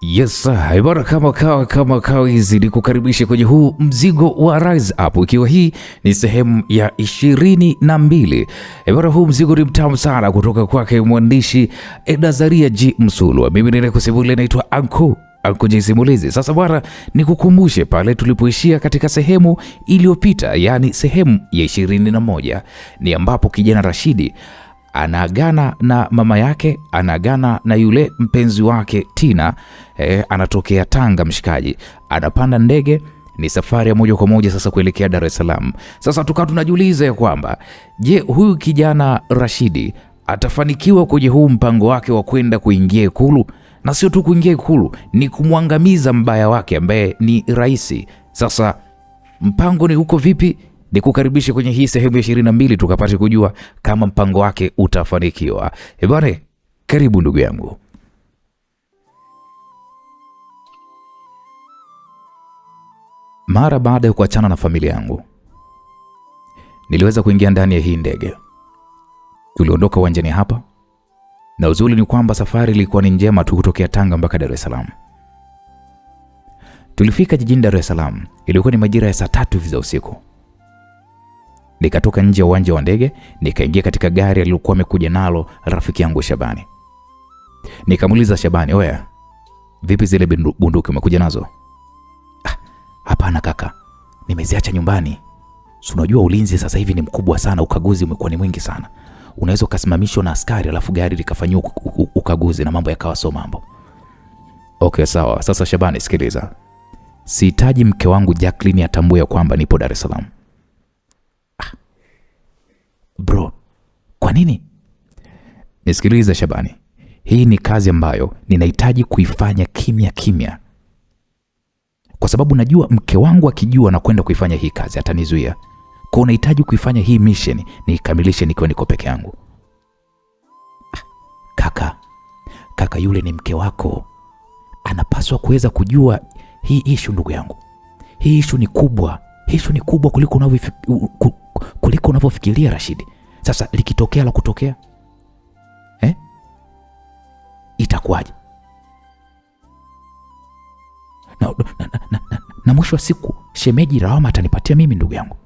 Yes, ibara kama kawa hizi ni kukaribisha kwenye huu mzigo wa Rise Up, ikiwa hii ni sehemu ya 22. Ibara huu mzigo ni mtamu sana kutoka kwake mwandishi Nazaria G Msulwa. Mimi ninakusimulia naitwa Anko J Simulizi. Sasa bwana, nikukumbushe pale tulipoishia katika sehemu iliyopita, yani sehemu ya 21, ni ambapo kijana Rashidi anaagana na mama yake, anaagana na yule mpenzi wake Tina. Anatokea Tanga mshikaji, anapanda ndege, ni safari ya moja kwa moja sasa kuelekea Dar es Salaam. Sasa tukawa tunajiuliza ya kwamba je, huyu kijana Rashidi atafanikiwa kwenye huu mpango wake wa kwenda kuingia Ikulu, na sio tu kuingia Ikulu, ni kumwangamiza mbaya wake ambaye ni rais. Sasa mpango ni huko vipi? Ni kukaribisha kwenye hii sehemu ya 22 tukapate kujua kama mpango wake utafanikiwa. Bwana, karibu ndugu yangu. Mara baada ya kuachana na familia yangu, niliweza kuingia ndani ya hii ndege. Tuliondoka uwanjani hapa, na uzuri ni kwamba safari ilikuwa ni njema tu kutokea Tanga mpaka Dar es Salaam. Tulifika jijini Dar es Salaam, ilikuwa ni majira ya saa 3 hivi za usiku. Nikatoka nje ya uwanja wa ndege, nikaingia katika gari alilokuwa amekuja nalo rafiki yangu Shabani. Nikamuuliza Shabani, "Oya, vipi zile bunduki umekuja nazo?" "Hapana kaka, nimeziacha nyumbani. Si unajua ulinzi sasa hivi ni mkubwa sana, ukaguzi umekuwa ni mwingi sana. Unaweza ukasimamishwa na askari alafu gari likafanywa ukaguzi na mambo yakawa so mambo." "Okay, sawa. Sasa Shabani, sikiliza. Sihitaji mke wangu Jacqueline atambue kwamba nipo Dar es Salaam." "Bro, kwa nini?" "Nisikilize Shabani. Hii ni kazi ambayo ninahitaji kuifanya kimya kimya. Kwa sababu najua mke wangu akijua na kwenda kuifanya hii kazi atanizuia. Kwa unahitaji kuifanya hii mission niikamilishe nikiwa niko peke yangu." Kaka yule ni mke wako. Anapaswa kuweza kujua hii issue ndugu yangu. Hii issue ni kubwa. Issue ni kubwa kuliko unavyofikiria Rashidi. Sasa likitokea la kutokea, itakuwaje? Na mwisho wa siku shemeji lawama atanipatia mimi ndugu yangu."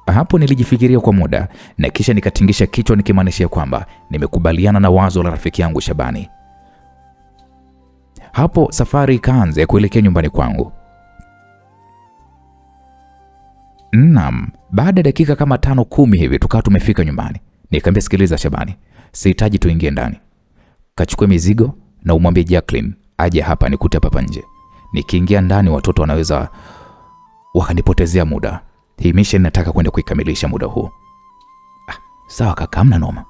Hapo nilijifikiria kwa muda na kisha nikatingisha kichwa nikimaanisha kwamba nimekubaliana na wazo la rafiki yangu Shabani. Hapo safari ikaanza ya kuelekea nyumbani kwangu. Naam, baada ya dakika kama 5-10 hivi tukawa tumefika nyumbani. Nikamwambia, "Sikiliza Shabani, sihitaji tuingie ndani. Kachukue mizigo na umwambie Jacqueline aje hapa nikute hapa nje. Nikiingia ndani watoto wanaweza wakanipotezea muda. Hii mission nataka kwenda kuikamilisha muda huu." "Sawa kaka, hamna noma."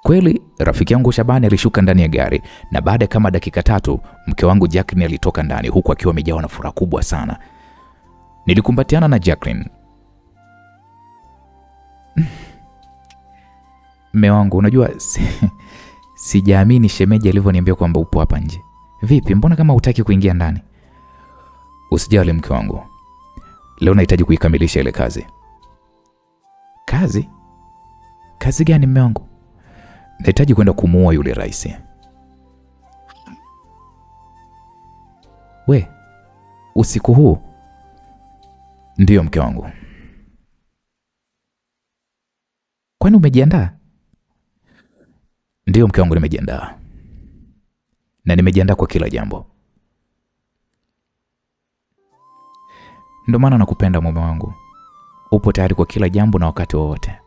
Kweli rafiki yangu Shabani alishuka ndani ya gari, na baada ya kama dakika 3 mke wangu Jacqueline alitoka ndani huku akiwa amejawa na furaha kubwa sana. Nilikumbatiana na Jacqueline. "Mme wangu, unajua sijaamini shemeji alivyoniambia kwamba upo hapa nje. Vipi, mbona kama hutaki kuingia ndani?" "Usijali mke wangu. Leo nahitaji kuikamilisha ile kazi." "Kazi? Kazi gani mme wangu?" "Nahitaji kwenda kumuua yule rais." "We, usiku huu?" "Ndiyo mke wangu." "Kwani umejiandaa?" "Ndiyo mke wangu, nimejiandaa. Na nimejiandaa kwa kila jambo. Ndio maana nakupenda mume wangu. Upo tayari kwa kila jambo na wakati wowote."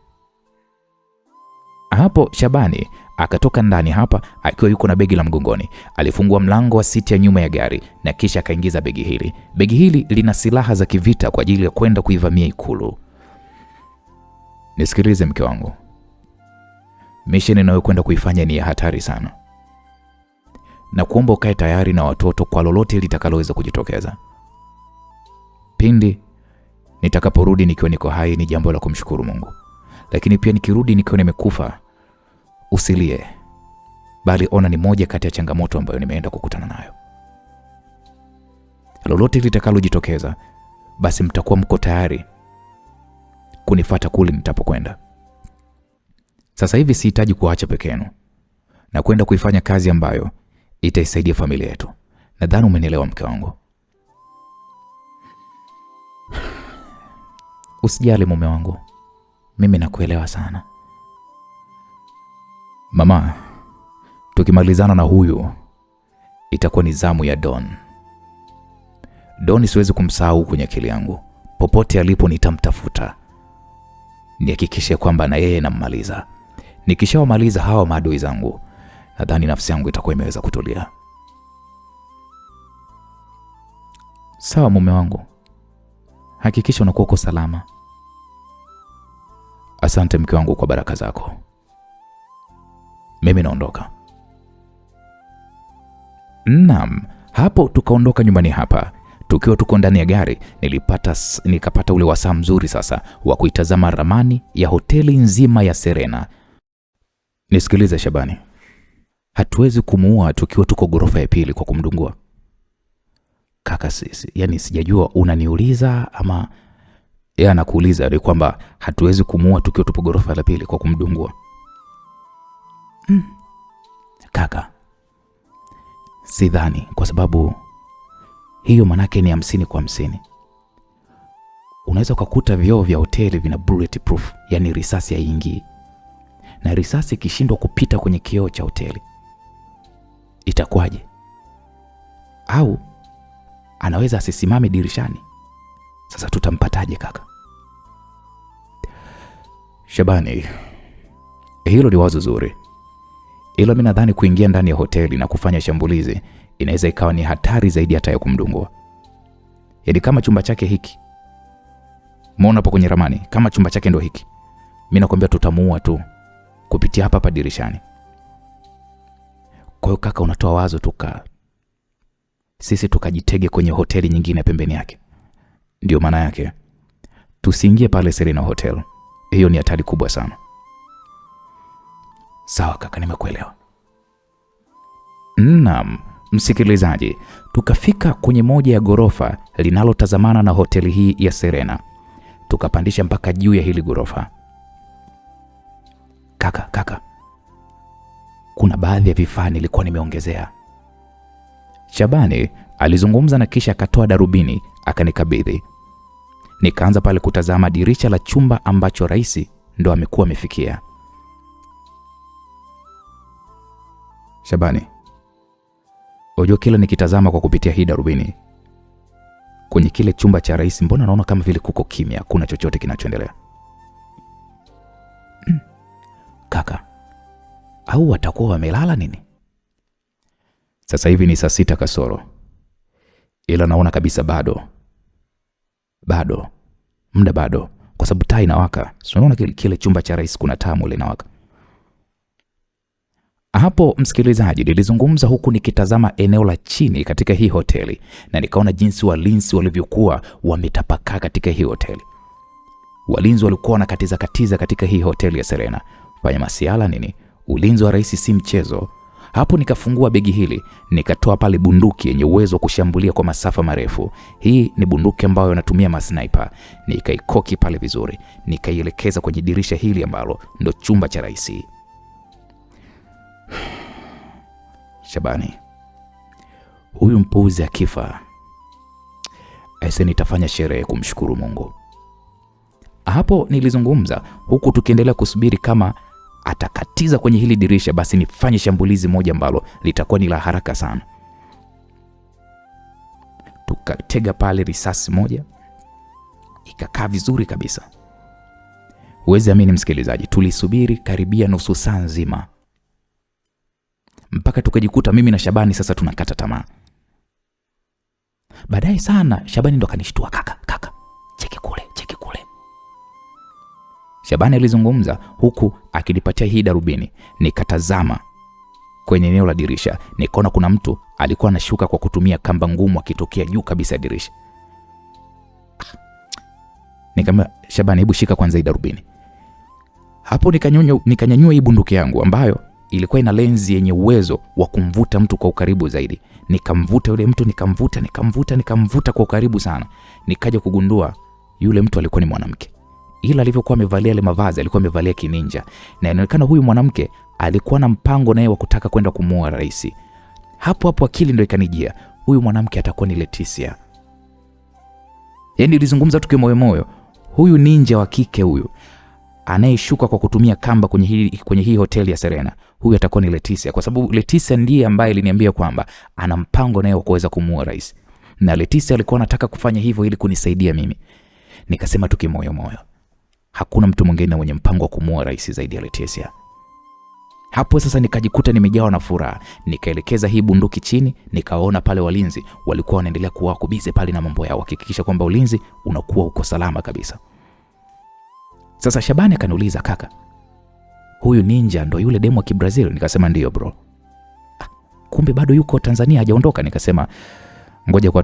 Hapo Shabani akatoka ndani hapa akiwa yuko na begi la mgongoni. Alifungua mlango wa siti ya nyuma ya gari na kisha akaingiza begi hili. Begi hili lina silaha za kivita kwa ajili ya kwenda kuivamia Ikulu. "Nisikilize mke wangu. Mission ninayokwenda kuifanya ni ya hatari sana. Na kuomba ukae tayari na watoto kwa lolote litakaloweza kujitokeza. Pindi nitakaporudi nikiwa niko hai ni jambo la kumshukuru Mungu. Lakini pia nikirudi nikiwa nimekufa, usilie. Bali ona ni moja kati ya changamoto ambayo nimeenda kukutana nayo. Lolote litakalojitokeza, basi mtakuwa mko tayari kunifuata kule nitapokwenda. Sasa hivi sihitaji kuacha peke yenu. na kwenda kuifanya kazi ambayo itaisaidia familia yetu. Nadhani umenielewa mke wangu. Usijali mume wangu, mimi nakuelewa sana. Mama, tukimalizana na huyu itakuwa ni zamu ya Don. Don siwezi kumsahau kwenye akili yangu. Popote alipo nitamtafuta, nihakikishe kwamba na yeye nammaliza. Nikishawamaliza hawa maadui zangu, nadhani nafsi yangu itakuwa imeweza kutulia. Sawa mume wangu, hakikisha unakuwa uko salama. Asante mke wangu kwa baraka zako. Mimi naondoka. Naam, hapo tukaondoka nyumbani hapa. Tukiwa tuko ndani ya gari, nikapata ule wasaa mzuri sasa wa kuitazama ramani ya hoteli nzima ya Serena. Nisikilize Shabani, hatuwezi kumuua tukiwa tuko ghorofa ya pili kwa kumdungua. Kaka sisi, yani sijajua unaniuliza ama yeye anakuuliza ni kwamba hatuwezi kumuua tukiwa tupo ghorofa la pili kwa kumdungua. Kaka, sidhani, kwa sababu hiyo manake ni 50 kwa 50. Unaweza kukuta vioo vya hoteli vina bulletproof, yani risasi haingii. Na risasi ikishindwa kupita kwenye kioo cha hoteli, itakuwaje? Au anaweza asisimame dirishani. Sasa tutampataje kaka? Shabani, hilo ni wazo zuri. Ila mimi nadhani kuingia ndani ya hoteli na kufanya shambulizi inaweza ikawa ni hatari zaidi hata ya kumdungua. Yaani kama chumba chake hiki, muona hapo kwenye ramani, kama chumba chake ndio hiki, mimi nakwambia tutamuua tu kupitia hapa dirishani. Kwa hiyo kaka, unatoa wazo sisi tukajitege kwenye hoteli nyingine pembeni yake. Ndio maana yake tusiingie pale Serena Hotel. Hiyo ni hatari kubwa sana. Sawa kaka, nimekuelewa. Naam, msikilizaji, tukafika kwenye moja ya ghorofa linalotazamana na hoteli hii ya Serena. Tukapandisha mpaka juu ya hili ghorofa. Kaka, kuna baadhi ya vifaa nilikuwa nimeongezea. Shabani alizungumza na kisha akatoa darubini akanikabidhi. Nikaanza pale kutazama dirisha la chumba ambacho rais ndo amekuwa amefikia. Shabani, unajua kila nikitazama kwa kupitia hii darubini kwenye kile chumba cha rais, mbona naona kama vile kuko kimya, kuna chochote kinachoendelea. Kaka, au watakuwa wamelala nini? Sasa hivi ni saa 6 kasoro. Ila naona kabisa bado muda bado, kwa sababu taa inawaka. Unaona kile chumba cha rais kuna taa mule inawaka. Hapo msikilizaji, nilizungumza huku nikitazama eneo la chini katika hii hoteli, na nikaona jinsi walinzi walivyokuwa wametapakaa katika hii hoteli. Walinzi walikuwa wanakatiza katika hii hoteli ya Serena. Fanya masiala nini? Ulinzi wa rais si mchezo. Hapo nikafungua begi hili, nikatoa pale bunduki yenye uwezo wa kushambulia kwa masafa marefu. Hii ni bunduki ambayo inatumia masniper. Nikaikoki pale vizuri, nikaielekeza kwenye dirisha hili ambalo ndo chumba cha rais. Shabani, huyu mpuzi akifa, aise nitafanya sherehe kumshukuru Mungu. Hapo nilizungumza huku tukiendelea kusubiri kama atakatiza kwenye hili dirisha, basi nifanye shambulizi moja ambalo litakuwa ni la haraka sana. Tukatega pale risasi moja, ikakaa vizuri kabisa. Huwezi amini msikilizaji, tulisubiri karibia nusu saa nzima mpaka tukajikuta mimi na Shabani sasa tunakata tamaa. Baadaye sana Shabani ndo akanishtua, kaka, cheki kule. Shabani alizungumza huku akinipatia hii darubini. Nikatazama kwenye eneo la dirisha, nikaona kuna mtu alikuwa anashuka kwa kutumia kamba ngumu akitokea juu kabisa ya dirisha. Nikamwambia Shabani, hebu shika kwanza hii darubini. Hapo nikanyanyua hii bunduki yangu ambayo ilikuwa ina lenzi yenye uwezo wa kumvuta mtu kwa ukaribu zaidi. Nikamvuta yule mtu, nikamvuta kwa ukaribu sana. Nikaja kugundua yule mtu alikuwa ni mwanamke. ila alivyokuwa amevalia ile mavazi alikuwa amevalia kininja, na inaonekana huyu mwanamke alikuwa na mpango naye wa kutaka kwenda kumuua rais. Hapo hapo akili ndio ikanijia, huyu mwanamke atakuwa ni Leticia. Yaani nilizungumza tu kimoyomoyo, huyu ninja wa kike huyu anayeshuka kwa kutumia kamba kwenye hii hoteli ya Serena, huyu atakuwa ni Leticia, kwa sababu Leticia ndiye ambaye aliniambia kwamba ana mpango naye wa kuweza kumuua rais, na Leticia alikuwa anataka kufanya hivyo ili kunisaidia mimi. Nikasema tu kimoyomoyo, hakuna mtu mwingine mwenye mpango wa kumuua rais zaidi ya Leticia. Hapo sasa nikajikuta nimejawa na furaha, nikaelekeza hii bunduki chini, nikaona pale walinzi walikuwa wanaendelea kuwa kubize pale na mambo yao, hakikisha kwamba ulinzi unakuwa uko salama kabisa. Sasa Shabani akaniuliza, kaka, huyu ninja ndo yule demo wa Kibrazil? Nikasema ndio bro. Kumbe bado yuko Tanzania hajaondoka? Nikasema ngoja kwa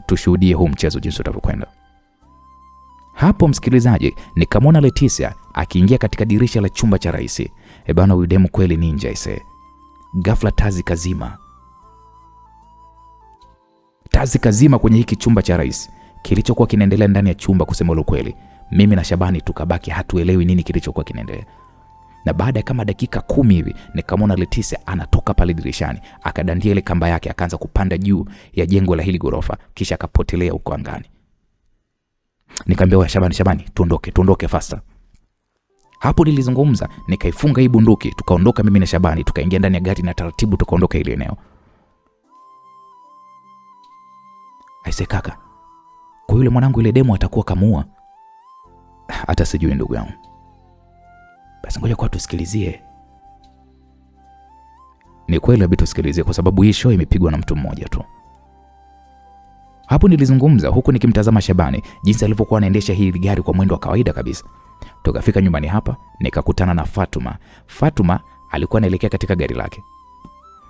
tushuhudie huu mchezo jinsi utavyokwenda. Hapo msikilizaji, nikamwona Leticia akiingia katika dirisha la chumba cha rais. Bana, huyu demo kweli ninja ise. Ghafla tazi kazima kwenye hiki chumba cha rais. Kilichokuwa kinaendelea ndani ya chumba, kusema ukweli, mimi na Shabani tukabaki hatuelewi nini kilichokuwa kinaendelea. Na baada ya kama dakika 10 hivi nikamwona Leticia anatoka pale dirishani, akadandia ile kamba yake, akaanza kupanda juu ya jengo la hili gorofa, kisha akapotelea huko angani. Nikamwambia Shabani, tuondoke faster. Hapo nilizungumza, nikaifunga hii bunduki, tukaondoka mimi na Shabani, tukaingia ndani ya gari na taratibu tukaondoka ile eneo. Aise kaka, kwa yule mwanangu ile demo atakuwa kamuua? Hata sijui ndugu yangu. Basi ngoja kwa tusikilizie. Ni kweli labda tusikilizie, kwa sababu hii show imepigwa na mtu mmoja tu. Hapo nilizungumza huku nikimtazama Shabani jinsi alivyokuwa anaendesha hii gari kwa mwendo wa kawaida kabisa. Tukafika nyumbani hapa, nikakutana na Fatuma. Fatuma alikuwa anaelekea katika gari lake.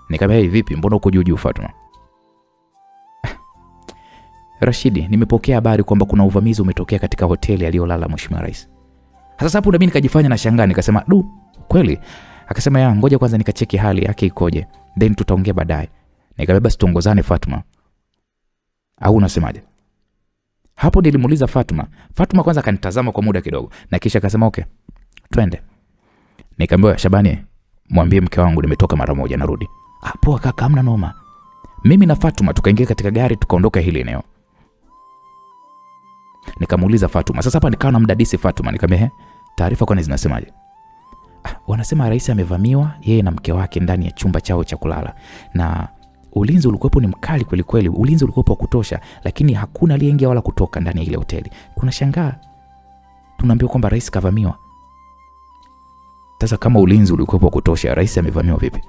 Nikamwambia, vipi, mbona uko juu Fatuma? Rashidi, nimepokea habari kwamba kuna uvamizi umetokea katika hoteli aliyolala Mheshimiwa Rais. Sasa hapo mimi nikajifanya na shangaa, nikasema, kweli? Akasema, ngoja kwanza nikacheki hali yake ikoje, then tutaongea baadaye. Nikamwambia, basi tuongozane Fatuma, au unasemaje? Hapo nilimuuliza Fatuma. Fatuma kwanza akanitazama kwa muda kidogo, na kisha akasema, okay, twende. Nikamwambia, Shabani, mwambie mke wangu nimetoka mara moja, narudi. Poa kaka, hamna noma. Mimi na Fatuma tukaingia katika gari, tukaondoka hili eneo. Nikamuuliza Fatuma. Sasa hapa nikawa namdadisi Fatuma, nikamwambia, taarifa kwani zinasemaje? Wanasema rais amevamiwa, yeye na mke wake ndani ya chumba chao cha kulala, na ulinzi ulikuwepo ni mkali kweli kweli. Ulinzi ulikuwepo wa kutosha, lakini hakuna aliyeingia wala kutoka ndani ya ile hoteli. Kuna shangaa tunaambiwa kwamba rais kavamiwa. Sasa kama ulinzi ulikuwepo wa kutosha, rais amevamiwa vipi?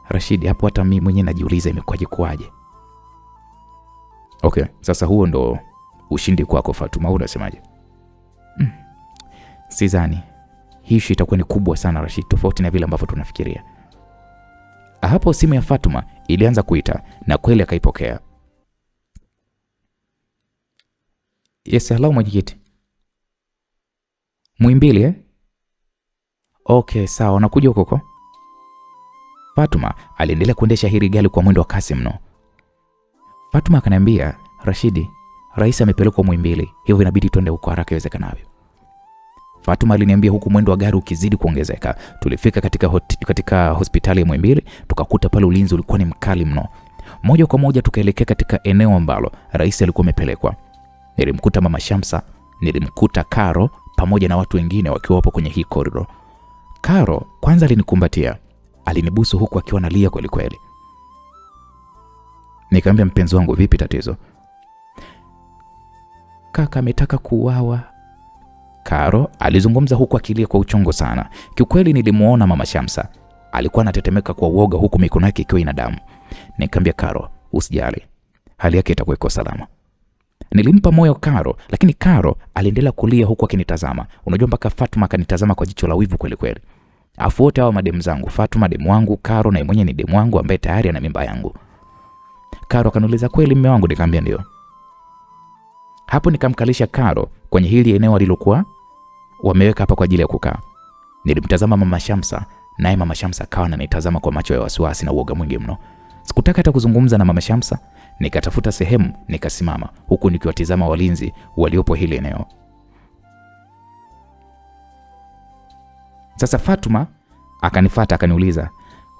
Rashidi, hapo hata mimi mwenyewe najiuliza imekwaje. Okay, sasa huo ndo ushindi kwako Fatuma, unasemaje? Sidhani hii itakuwa ni kubwa sana Rashid, tofauti na vile ambavyo tunafikiria. Hapo simu ya Fatuma ilianza kuita, na kweli akaipokea. Yes, hello mwenyekiti. Muhimbili Okay, sawa, nakuja huko. Fatuma aliendelea kuendesha hili gari kwa mwendo wa kasi mno. Fatuma akaniambia, Rashidi, rais amepelekwa Muhimbili, hivyo inabidi twende huko haraka iwezekanavyo. Fatuma aliniambia huku mwendo wa gari ukizidi kuongezeka. Tulifika katika hospitali ya Muhimbili, tukakuta pale ulinzi ulikuwa ni mkali mno. Moja kwa moja tukaelekea katika eneo ambalo rais alikuwa amepelekwa. Nilimkuta Mama Shamsa, nilimkuta Karo pamoja na watu wengine wakiwa hapo kwenye hii corridor. Karo kwanza alinikumbatia, alinibusu huku akiwa analia kweli kweli. Nikamwambia, mpenzi wangu, vipi tatizo? Kaka ametaka kuuawa. Karo alizungumza huku akilia kwa uchungu sana. Kiukweli nilimuona Mama Shamsa alikuwa anatetemeka kwa uoga huku mikono yake ikiwa ina damu. Nikamwambia, Karo, usijali, hali yake itakuwa iko salama. Nilimpa moyo Karo, lakini Karo aliendelea kulia huku akinitazama. Unajua mpaka Fatuma akanitazama kwa jicho la wivu kweli kweli. Afu wote hao mademu zangu, Fatuma demu wangu, Karo na mwenyewe ni demu wangu ambaye tayari ana mimba yangu. Karo akaniuliza, kweli mume wangu? Nikamwambia ndio. Hapo nikamkalisha Karo kwenye hili eneo alilokuwa wameweka hapa kwa ajili ya kukaa. Nilimtazama Mama Shamsa, naye Mama Shamsa akawa ananitazama kwa macho ya wasiwasi na uoga mwingi mno. Sikutaka hata kuzungumza na Mama Shamsa, nikatafuta sehemu nikasimama huku nikiwatizama walinzi waliopo hili eneo. Sasa Fatuma akanifuata akaniuliza,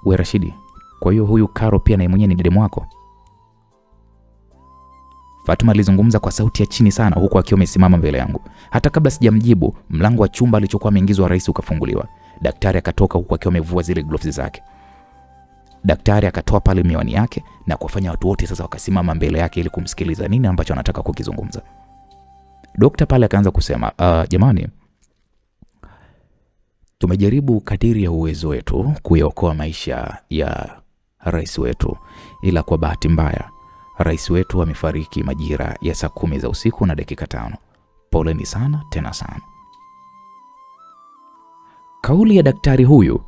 "We Rashidi, kwa hiyo huyu Karo pia na mwenyewe ni demu wako?" Fatuma alizungumza kwa sauti ya chini sana huku akiwa amesimama mbele yangu. Hata kabla sijamjibu, mlango wa chumba alichokuwa ameingizwa rais ukafunguliwa. Daktari akatoka huku akiwa amevua zile gloves zake. Daktari akatoa pale miwani yake na kuwafanya watu wote sasa wakasimama mbele yake ili kumsikiliza nini ambacho anataka kukizungumza. Daktari pale akaanza kusema, "Jamani, tumejaribu kadiri ya uwezo wetu kuyaokoa maisha ya rais wetu, ila kwa bahati mbaya rais wetu amefariki majira ya saa 10 za usiku na dakika 5. Poleni sana tena sana." Kauli ya daktari huyu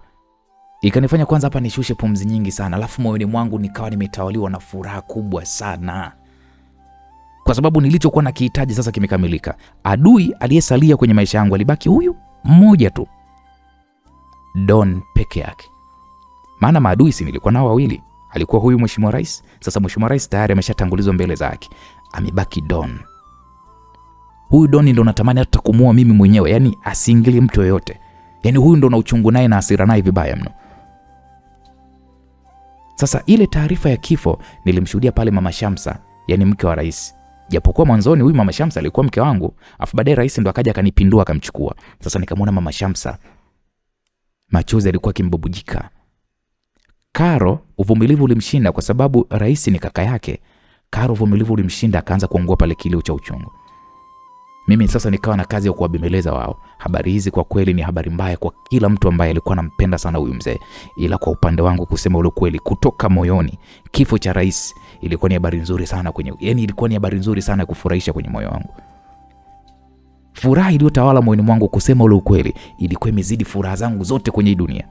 ikanifanya kwanza hapa nishushe pumzi nyingi sana, alafu moyoni mwangu nikawa nimetawaliwa na furaha kubwa sana. Kwa sababu nilichokuwa nakihitaji sasa kimekamilika. Adui aliyesalia kwenye maisha yangu alibaki huyu mmoja tu, Don peke yake. Maana maadui si nilikuwa nao wawili. Alikuwa huyu mheshimiwa rais. Sasa mheshimiwa rais tayari ameshatangulizwa mbele zake. Amebaki Don. Huyu Don ndio natamani hata kumuua mimi mwenyewe, yani asiingilie mtu yoyote. Yani huyu ndio na uchungu naye na hasira naye vibaya mno. Sasa ile taarifa ya kifo nilimshuhudia pale Mama Shamsa, yani mke wa rais. Japokuwa mwanzoni huyu Mama Shamsa alikuwa mke wangu, afu baadaye rais ndo akaja akanipindua akamchukua. Sasa nikamwona Mama Shamsa, machozi alikuwa kimbubujika. Karo uvumilivu ulimshinda kwa sababu rais ni kaka yake. Karo uvumilivu ulimshinda akaanza kuongua pale kilio cha uchungu. Mimi sasa nikawa na kazi ya kuwabembeleza wao. Habari hizi kwa kweli ni habari mbaya kwa kila mtu ambaye alikuwa anampenda sana huyu mzee. Ila kwa upande wangu kusema ule kweli kutoka moyoni, kifo cha rais ilikuwa ni habari nzuri sana ilikuwa ni habari nzuri sana ya kufurahisha kwenye moyo wangu. Furaha iliyotawala moyoni mwangu kusema ule ukweli ilikuwa imezidi furaha zangu zote kwenye dunia.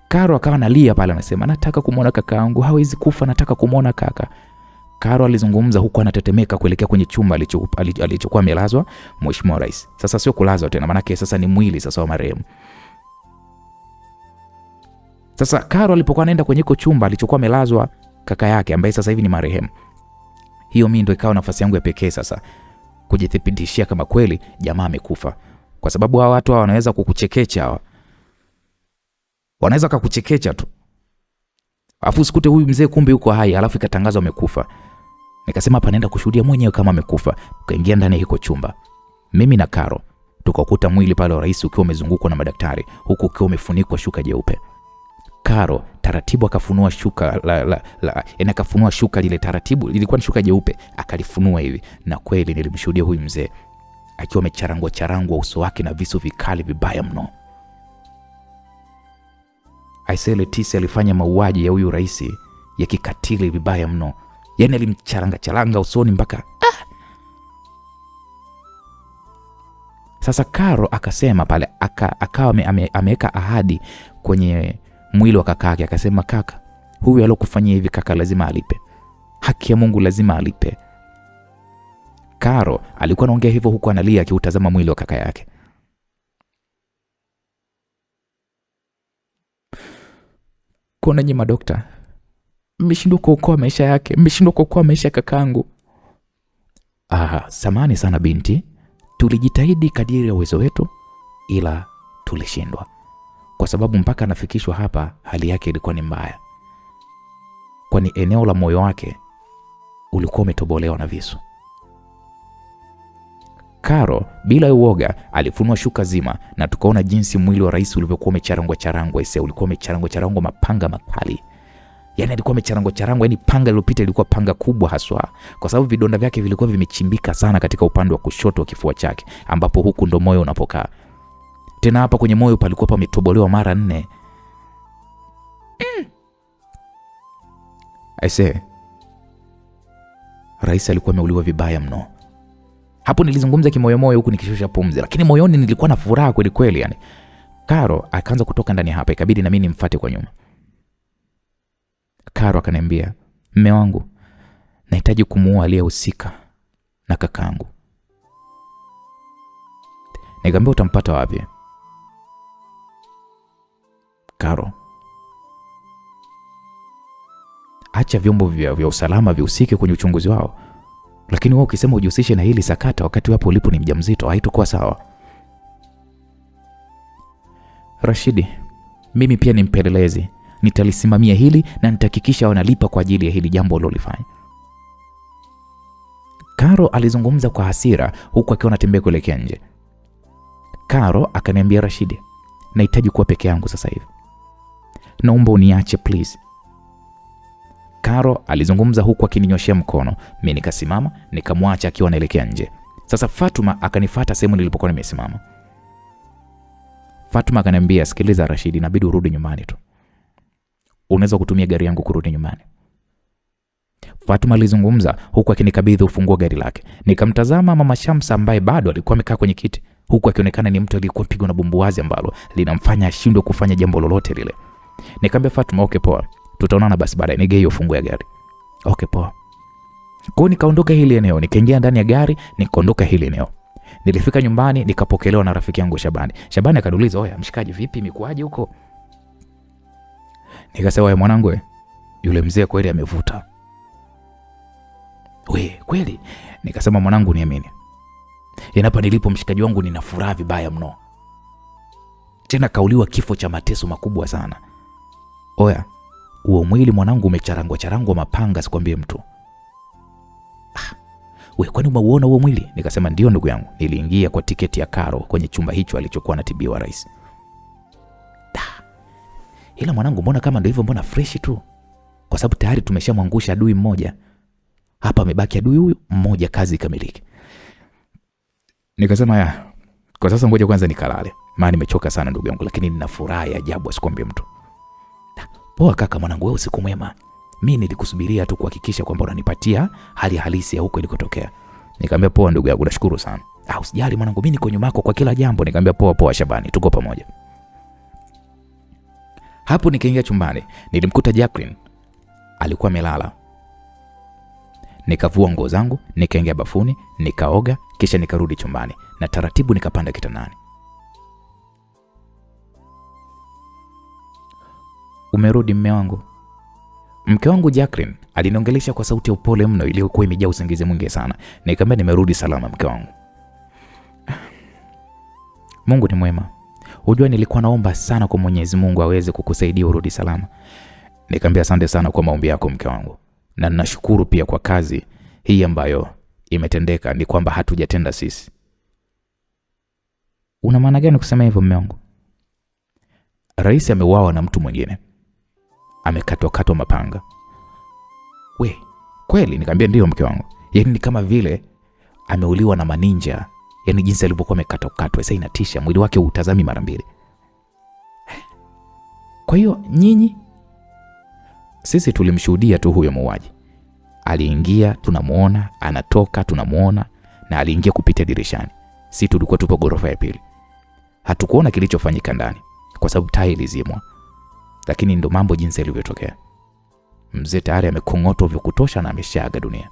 Karo akawa analia pale anasema, "Nataka kumuona kaka yangu, hawezi kufa, nataka kumuona kaka." Karo alizungumza huku anatetemeka kuelekea kwenye chumba alichokuwa amelazwa mheshimiwa rais. Sasa sio kulazwa tena, maana sasa ni mwili sasa wa marehemu. Sasa Karo alipokuwa anaenda kwenye chumba alichokuwa amelazwa kaka yake ambaye sasa hivi ni marehemu, hiyo mimi ndio ikawa nafasi yangu ya pekee sasa kujithibitishia kama kweli jamaa amekufa. Kwa sababu hawa watu wanaweza kukuchekecha hawa. Wanaweza kukuchekecha tu. Afu usikute huyu mzee kumbe yuko hai alafu ikatangazwa amekufa. Nikasema hapa naenda kushuhudia mwenyewe kama amekufa. Tukaingia ndani ya hiko chumba. Mimi na Karo tukakuta mwili pale wa rais ukiwa umezungukwa na madaktari huku ukiwa umefunikwa shuka jeupe. Karo taratibu akafunua shuka akafunua shuka lile taratibu, lilikuwa ni shuka jeupe, akalifunua hivi na kweli nilimshuhudia huyu mzee akiwa amecharangwa uso wake na visu vikali vibaya mno. Aisee Tisi alifanya mauaji ya huyu rais ya kikatili vibaya mno. Yani alimcharanga usoni mpaka Sasa Karo akasema pale akawa ameweka ahadi kwenye mwili wa kaka yake, akasema, "Kaka, huyu alokufanyia hivi kaka lazima alipe. Haki ya Mungu lazima alipe." Karo alikuwa anaongea hivyo huku analia akiutazama mwili wa kaka yake. "Kuna nyinyi madokta, mmeshindwa kuokoa maisha yake, mmeshindwa kuokoa maisha ya kakaangu." Samahani sana binti, tulijitahidi kadiri ya uwezo wetu ila tulishindwa. Kwa sababu mpaka anafikishwa hapa hali yake ilikuwa ni mbaya. Kwani eneo la moyo wake ulikuwa umetobolewa na visu. Karo bila uoga alifunua shuka zima na tukaona jinsi mwili wa rais ulivyokuwa umecharangwa. Ulikuwa umecharangwa mapanga makali. Yani alikuwa umecharangwa, yani panga lilopita ilikuwa panga kubwa haswa, kwa sababu vidonda vyake vilikuwa vimechimbika sana katika upande wa kushoto wa kifua chake, ambapo huku ndo moyo unapokaa. Tena hapa kwenye moyo palikuwa pametobolewa mara 4. Aise, rais alikuwa ameuliwa vibaya mno. Hapo nilizungumza kimoyomoyo huku nikishusha pumzi, lakini moyoni nilikuwa na furaha kweli kweli yani. Karo akaanza kutoka ndani hapa, ikabidi na mimi nimfuate kwa nyuma. Karo akaniambia, "Mme wangu, nahitaji kumuua aliyehusika na kakaangu." Nikamwambia, "Utampata wapi?" Karo acha vyombo vya usalama vihusike kwenye uchunguzi wao. Lakini wewe ukisema ujihusishe na hili sakata wakati wapo ulipo ni mjamzito, haitakuwa sawa. Rashidi, mimi pia ni mpelelezi. Nitalisimamia hili na nitahakikisha wanalipa kwa ajili ya hili jambo walilofanya. Karo alizungumza kwa hasira huku akiwa anatembea kuelekea nje. Karo akaniambia, Rashidi, nahitaji kuwa peke yangu sasa hivi. Naomba uniache please. Karo alizungumza huku akininyoshia mkono. Mimi nikasimama nikamwacha akiwa anaelekea nje. Sasa Fatuma akanifuata sehemu nilipokuwa nimesimama. Fatuma akaniambia, sikiliza Rashidi, inabidi urudi nyumbani tu. Unaweza kutumia gari yangu kurudi nyumbani. Fatuma alizungumza huku akinikabidhi ufunguo gari lake. Nikamtazama Mama Shamsa ambaye bado alikuwa amekaa kwenye kiti, huku akionekana ni mtu aliyekuwa pigwa na bumbuazi ambalo linamfanya ashindwe kufanya jambo lolote lile. Nikamwambia Fatuma, okay poa, tutaonana basi baadaye, nige hiyo funguo ya gari. Okay poa. Kwa nikaondoka hili eneo, nikaingia ndani ya gari, nikaondoka hili eneo. Nilifika nyumbani nikapokelewa na rafiki yangu Shabani. Shabani akaniuliza, "Oya mshikaji, vipi imekuaje huko?" Nikasema, "Wewe mwanangu, yule mzee kweli amevuta." "We, kweli?" Nikasema, "Mwanangu niamini. Hapa nilipo mshikaji wangu nina furaha vibaya mno. Tena kauliwa kifo cha mateso makubwa sana. Oya, huo mwili mwanangu umecharangwa mapanga, sikwambie mtu." "We, kwani umeuona huo mwili?" Nikasema, "Ndio ndugu yangu, niliingia kwa tiketi ya Karo kwenye chumba hicho alichokuwa anatibiwa rais." "Ila mwanangu, mbona kama ndio hivyo, mbona fresh tu? Kwa sababu tayari tumeshamwangusha adui mmoja. Hapa amebaki adui huyu mmoja, kazi ikamilike." Nikasema, "Ya, kwa sasa ngoja kwanza nikalale. Maana nimechoka sana ndugu yangu, lakini nina furaha ya ajabu asikwambie mtu." "Poa kaka mwanangu, wewe usiku mwema. Mimi nilikusubiria tu kuhakikisha kwamba unanipatia hali halisi ya huko ilikotokea." Nikamwambia, "Poa ndugu yangu, nashukuru sana." "Usijali mwanangu, mimi niko nyuma yako kwa kila jambo." Nikamwambia, "Poa Shabani, tuko pamoja." Hapo nikaingia chumbani, nilimkuta Jacqueline alikuwa amelala. Nikavua nguo zangu, nikaingia bafuni, nikaoga, kisha nikarudi chumbani na taratibu nikapanda kitandani. "Umerudi mme wangu?" Mke wangu Jacqueline aliniongelesha kwa sauti ya upole mno iliyokuwa imejaa usingizi mwingi sana. Nikamwambia, "Nimerudi salama mke wangu." "Mungu ni mwema. Unajua nilikuwa naomba sana kwa Mwenyezi Mungu aweze kukusaidia urudi salama." Nikamwambia, "Asante sana kwa maombi yako mke wangu. Na ninashukuru pia kwa kazi hii ambayo imetendeka, ni kwamba hatujatenda sisi." "Una maana gani kusema hivyo mme wangu?" "Rais ameuawa na mtu mwingine. Amekatwa mapanga." "We, kweli?" Nikamwambia, "Ndio mke wangu. Yaani ni kama vile ameuliwa na maninja. Yaani jinsi alivyokuwa amekatwa, sasa inatisha, mwili wake utazami mara mbili." "Kwa hiyo nyinyi?" "Sisi tulimshuhudia tu huyo muuaji. Aliingia tunamuona, anatoka tunamuona, na aliingia kupitia dirishani. Sisi tulikuwa tupo ghorofa ya pili. Hatukuona kilichofanyika ndani kwa sababu taa ilizimwa. Lakini ndo mambo jinsi yalivyotokea. Mzee tayari amekong'otwa vya kutosha na ameshaaga dunia."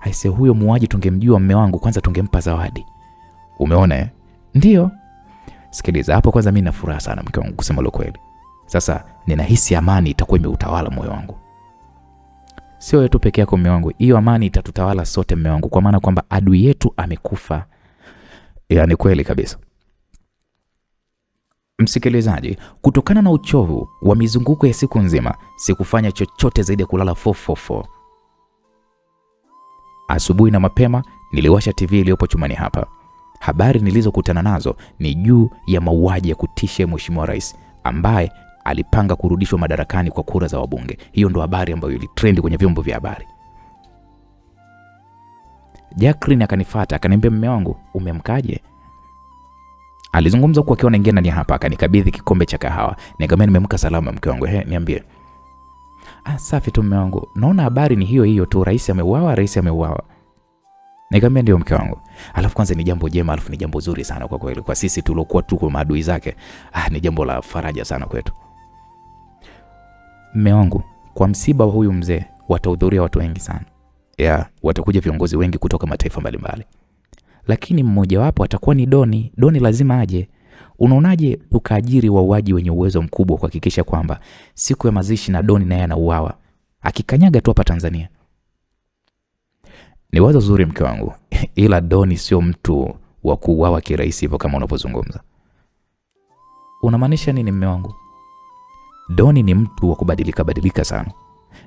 "Aise, huyo muuaji tungemjua mme wangu, kwanza tungempa zawadi." "Umeona?" "Ndio." "Sikiliza, hapo kwanza mimi na furaha sana mke wangu kusema lo kweli. Sasa ninahisi amani itakuwa imeutawala moyo wangu." "Sio wewe tu peke yako mme wangu, hiyo amani itatutawala sote mme wangu, kwa maana kwamba adui yetu amekufa." Yaani kweli kabisa. Msikilizaji, kutokana na uchovu wa mizunguko ya siku nzima, sikufanya chochote zaidi ya kulala 444. Asubuhi na mapema niliwasha TV iliyopo chumani hapa. Habari nilizokutana nazo ni juu ya mauaji ya kutisha Mheshimiwa Rais ambaye alipanga kurudishwa madarakani kwa kura za wabunge. Hiyo ndo habari ambayo ilitrend kwenye vyombo vya habari. Jacqueline akanifuata akaniambia, "Mume wangu, umemkaje?" Alizungumza kwa akiwa anaingia ndani hapa, akanikabidhi kikombe cha kahawa. Nikamwambia, "Nimemka salama mke wangu." Niambie." "Safi tu mume wangu. Naona habari ni hiyo hiyo tu, rais ameuawa." Nikamwambia, "Ndio mke wangu." Alafu kwanza ni jambo jema, alafu ni jambo zuri sana kwa kweli. Kwa sisi tuliokuwa tuko maadui zake, ni jambo la faraja sana kwetu. "Mume wangu, kwa msiba wa huyu mzee watahudhuria watu wengi sana. Watakuja viongozi wengi kutoka mataifa mbalimbali. Lakini mmoja wapo atakuwa ni Doni. Doni lazima aje. Unaonaje tukaajiri wauaji wenye uwezo mkubwa kuhakikisha kwamba siku ya mazishi na Doni naye anauawa akikanyaga tu hapa Tanzania? Ni wazo zuri mke wangu, ila Doni sio mtu wa kuuawa kirahisi hivyo kama unavyozungumza. Unamaanisha nini mme wangu? Doni ni mtu wa kubadilika sana.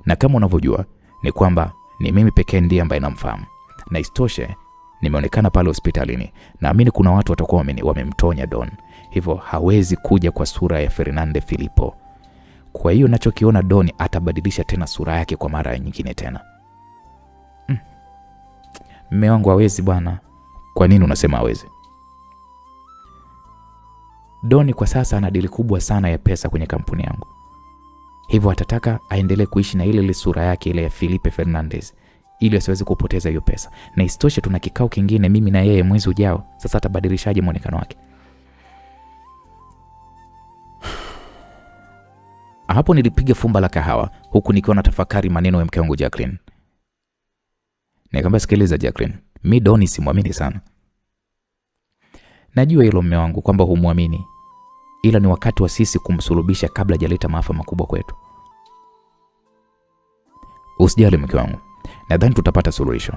Na kama unavyojua ni kwamba ni mimi pekee ndiye ambaye namfahamu. Na istoshe nimeonekana pale hospitalini. Naamini kuna watu watakuwa wamemtonya Don. Hivyo hawezi kuja kwa sura ya Fernande Filippo. Kwa hiyo ninachokiona Doni atabadilisha tena sura yake kwa mara nyingine tena. Mme wangu hawezi bwana. Kwa nini unasema hawezi? Doni kwa sasa ana dili kubwa sana ya pesa kwenye kampuni yangu. Hivyo atataka aendelee kuishi na ile sura yake ile ya Felipe Fernandez ili asiweze kupoteza hiyo pesa. Na isitoshe tuna kikao kingine mimi na yeye mwezi ujao. Sasa atabadilishaje muonekano wake? Hapo nilipiga fumba la kahawa huku nikiwa natafakari maneno ya mke wangu Jacqueline. Nikamwambia, sikiliza Jacqueline, mimi Doni simwamini sana. Najua hilo mme wangu kwamba humwamini. Ila ni wakati wa sisi kumsulubisha kabla hajaleta maafa makubwa kwetu. Usijali mke wangu. Nadhani tutapata suluhisho.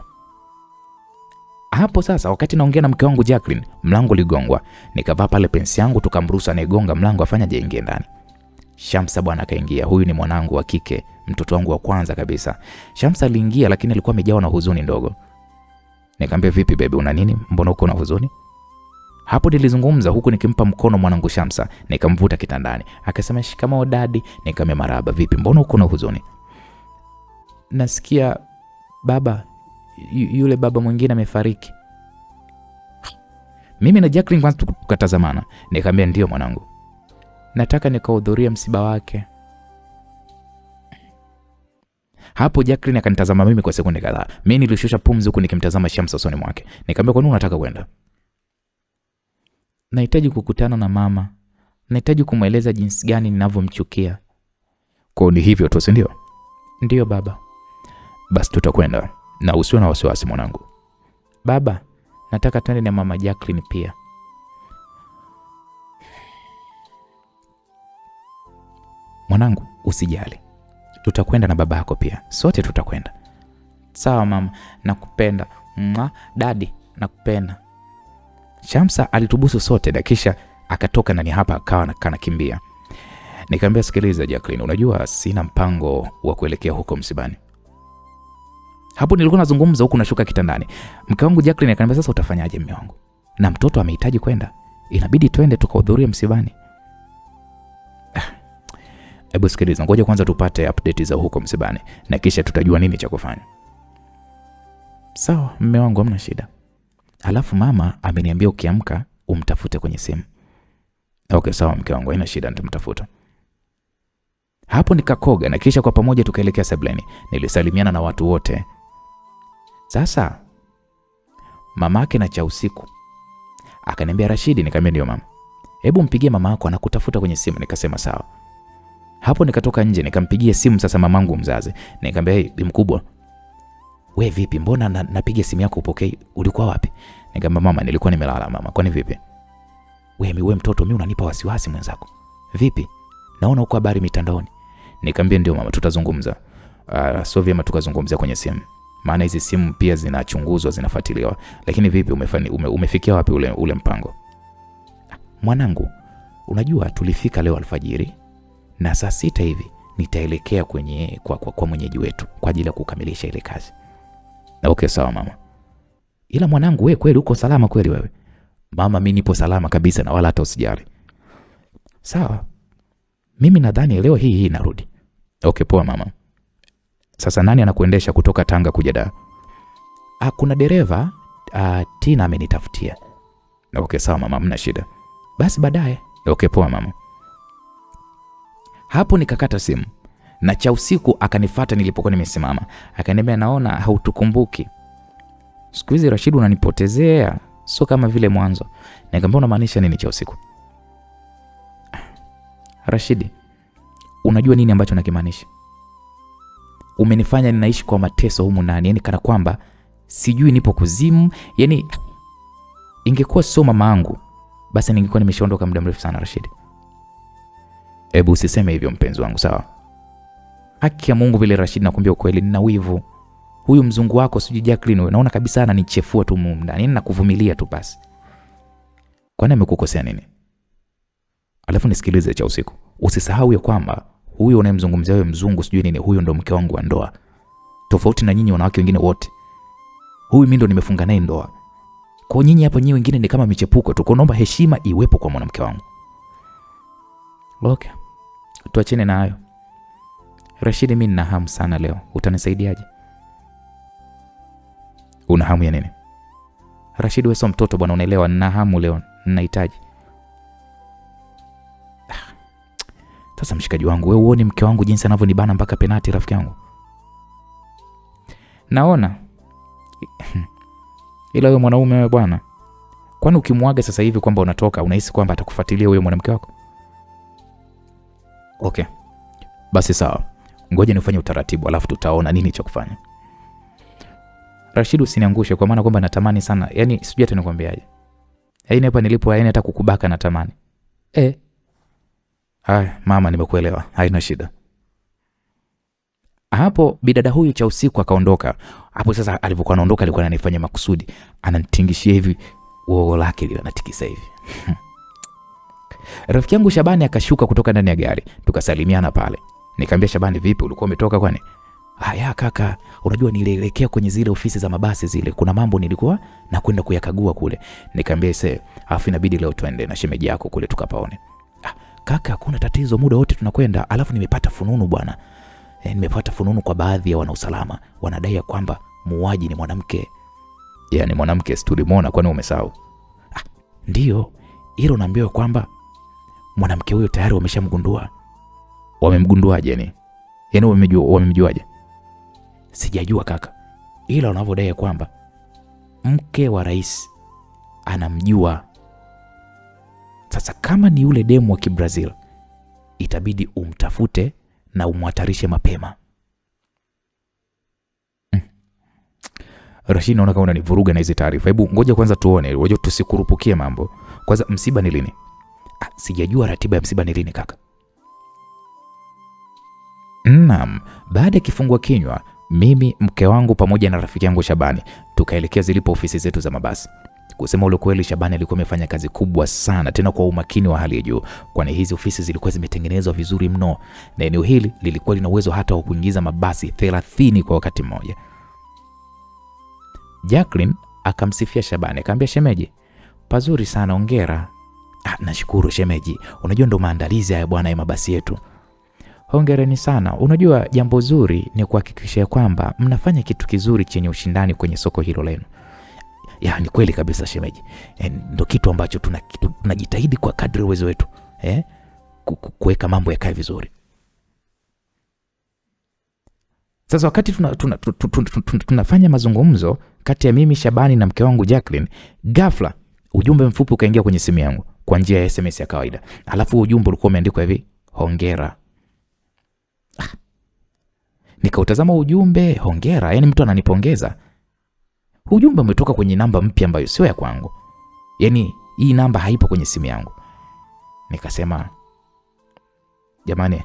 Hapo sasa wakati naongea na mke wangu Jacqueline, mlango uligongwa. Nikavaa pale pensi yangu tukamruhusu anayegonga mlango afanya je ingie ndani. Shamsa bwana akaingia. Huyu ni mwanangu wa kike, mtoto wangu wa kwanza kabisa. Shamsa aliingia lakini alikuwa amejawa na huzuni ndogo. Nikamwambia, vipi baby, una nini? Mbona uko na huzuni? Hapo nilizungumza huku nikimpa mkono mwanangu Shamsa, nikamvuta kitandani. Akasema, shikamoo daddy. Nikamwambia, marahaba, vipi, mbona uko na huzuni? Nasikia baba yule baba mwingine amefariki. Mimi na Jacqueline kwanza tukatazamana. Nikamwambia, ndio mwanangu, nataka nikahudhuria msiba wake. Hapo Jacqueline akanitazama mimi kwa sekunde kadhaa. Mimi nilishusha pumzi huku nikimtazama Shamsa usoni mwake. Nikamwambia, kwa nini unataka kwenda? Nahitaji kukutana na mama. Nahitaji kumweleza jinsi gani ninavyomchukia. Kwa ni hivyo tu, si ndio? Ndio baba. Basi tutakwenda na usiwe na wasiwasi mwanangu. Baba, nataka twende na mama Jacqueline pia. Mwanangu, usijali. Tutakwenda na baba yako pia. Sote tutakwenda. Sawa mama, nakupenda. Daddy, nakupenda. Shamsa alitubusu sote na kisha akatoka ndani hapa akawa anakimbia. Nikamwambia, sikiliza Jacqueline, unajua sina mpango wa kuelekea huko msibani. Hapo nilikuwa nazungumza huku nashuka kitandani. Mke wangu Jacqueline akaniambia, sasa utafanyaje mume wangu? Na mtoto amehitaji kwenda. Inabidi twende tukahudhurie msibani. Hebu sikiliza, ngoja kwanza tupate update za huko msibani na kisha tutajua nini cha kufanya. Sawa mume wangu, hamna shida. Alafu mama ameniambia ukiamka umtafute kwenye simu. Okay, sawa mke wangu, haina shida, nitamtafuta. Hapo nikakoga na kisha kwa pamoja tukaelekea sebuleni. Nilisalimiana na watu wote. Sasa mamake na cha usiku akaniambia, Rashidi. Nikamwambia, ndio mama. Hebu mpigie mama yako anakutafuta kwenye simu. Nikasema sawa. Hapo nikatoka nje nikampigia simu sasa mamangu mzazi. Nikamwambia, hey, mkubwa, wewe vipi, mbona napiga simu yako upokei? Ulikuwa wapi? Nikamwambia, mama, nilikuwa nimelala mama. Kwani vipi? Wewe mtoto, mimi unanipa wasiwasi mwenzako. Vipi? Naona uko habari mitandaoni. Nikamwambia, ndio mama, tutazungumza. Sio vyema tukazungumzia kwenye simu. Maana hizi simu pia zinachunguzwa, zinafuatiliwa. Lakini vipi, umefikia wapi ule mpango? Mwanangu, unajua tulifika leo alfajiri na saa 6 hivi nitaelekea kwa mwenyeji wetu kwa ajili ya kukamilisha ile kazi. Okay, sawa mama. Ila mwanangu, wewe kweli uko salama kweli wewe? Mama, mimi nipo salama kabisa na wala hata usijali. Sawa. Mimi nadhani leo hii narudi. Okay, poa mama. Sasa nani anakuendesha kutoka Tanga kuja Dar? Kuna dereva Tina amenitafutia. Okay, sawa mama, hamna shida. Basi baadaye. Okay, poa mama. Hapo nikakata simu. Na cha usiku akanifuata nilipokuwa nimesimama. Akaniambia, naona hautukumbuki. Siku hizi Rashid unanipotezea, sio kama vile mwanzo. Nikamwambia, unamaanisha nini cha usiku? Rashid, unajua nini ambacho nakimaanisha? Umenifanya ninaishi kwa mateso humu ndani, yani kana kwamba sijui nipo kuzimu. Yani ingekuwa sio mama yangu, basi ningekuwa nimeshaondoka muda mrefu sana Rashid. Hebu usiseme hivyo mpenzi wangu, sawa? Haki ya Mungu vile Rashid, nakwambia ukweli, nina wivu. Huyu mzungu wako sijui Jacqueline, wewe naona kabisa ananichefua tu mumu ndani. Nakuvumilia tu basi. Kwani amekukosea nini? Alafu nisikilize cha usiku. Usisahau ya kwamba huyo unayemzungumzia wewe mzungu sijui nini, huyo ndo mke wangu wa ndoa. Tofauti na nyinyi wanawake wengine wote. Huyu mimi ndo nimefunga naye ndoa. Kwa nyinyi hapa nyinyi wengine ni kama michepuko tu. Naomba heshima iwepo kwa mwanamke wangu. Okay. Tuachane na hayo. Rashid, mimi nina hamu sana leo. Utanisaidiaje? Una hamu ya nini? Rashid, wewe sio mtoto bwana, unaelewa, nina hamu leo, ninahitaji. Sasa mshikaji wangu, wewe uone mke wangu jinsi anavyonibana mpaka penati rafiki yangu. Naona. Ila wewe mwanaume wewe bwana. Kwani ukimwaga sasa hivi kwamba unatoka, unahisi kwamba atakufuatilia huyo mwanamke wako? Okay. Basi sawa. Ngoja nifanye utaratibu alafu tutaona nini cha kufanya. Rashid, usiniangushe kwa maana kwamba natamani sana. Yaani sijui hata nikwambiaje. Yaani hapa nilipo, yaani hata kukubaka natamani. Haya, mama nimekuelewa. Haina shida. Hapo bidada huyu cha usiku akaondoka. Hapo sasa alipokuwa anaondoka alikuwa ananifanya makusudi. Ananitingishia hivi wao lake lile anatikisa hivi. Rafiki yangu Shabani akashuka kutoka ndani ya gari. Tukasalimiana pale. Nikamwambia Shabani, vipi ulikuwa umetoka kwani? Haya kaka, unajua nilielekea kwenye zile ofisi za mabasi zile. Kuna mambo nilikuwa na kwenda kuyakagua kule. Nikamwambia alafu inabidi leo twende na shemeji yako kule tukapaone. Kaka, hakuna tatizo, muda wote tunakwenda. Alafu nimepata fununu bwana. Nimepata fununu kwa baadhi ya wanausalama. Wanadai kwamba muuaji ni mwanamke. Yaani mwanamke tulimwona, kwani umesahau? Ndio. Hilo naambiwa kwamba mwanamke huyo tayari wameshamgundua. Wamemgunduaje ni? Yaani wamemjuaje? Sijajua kaka. Ila wanavyodai kwamba mke wa rais anamjua. Sasa kama ni yule demu wa Kibrazil, itabidi umtafute na umhatarishe mapema. Rashid, naona kama unanivuruga na hizo taarifa. Hebu ngoja kwanza tuone, ngoja tusikurupukie mambo. Kwanza msiba ni lini? Sijajua ratiba ya msiba ni lini kaka. Naam, baada ya kifungua kinywa, mimi, mke wangu pamoja na rafiki yangu Shabani tukaelekea zilipo ofisi zetu za mabasi. Kusema ule kweli, Shabani alikuwa amefanya kazi kubwa sana, tena kwa umakini wa hali ya juu, kwani hizi ofisi zilikuwa zimetengenezwa vizuri mno na eneo hili lilikuwa lina uwezo hata wa kuingiza mabasi 30 kwa wakati mmoja. Jacqueline akamsifia Shabani, akamwambia shemeji, pazuri sana, hongera. Nashukuru shemeji, unajua ndo maandalizi haya bwana ya mabasi yetu. Hongereni sana. Unajua jambo zuri ni kuhakikisha kwamba mnafanya kitu kizuri chenye ushindani kwenye soko hilo lenu. Ni kweli kabisa shemeji. Ndio kitu ambacho tunajitahidi kwa kadri uwezo wetu. Kuweka mambo yakae vizuri. Sasa wakati tunafanya mazungumzo kati ya mimi Shabani na mke wangu Jacqueline, ghafla ujumbe mfupi ukaingia kwenye simu yangu kwa njia ya SMS ya kawaida. Alafu ujumbe ulikuwa umeandikwa hivi, hongera. Nikautazama ujumbe, hongera, yani mtu ananipongeza. Ujumbe umetoka kwenye namba mpya ambayo sio ya kwangu. Yani hii namba haipo kwenye simu yangu. Nikasema, jamani,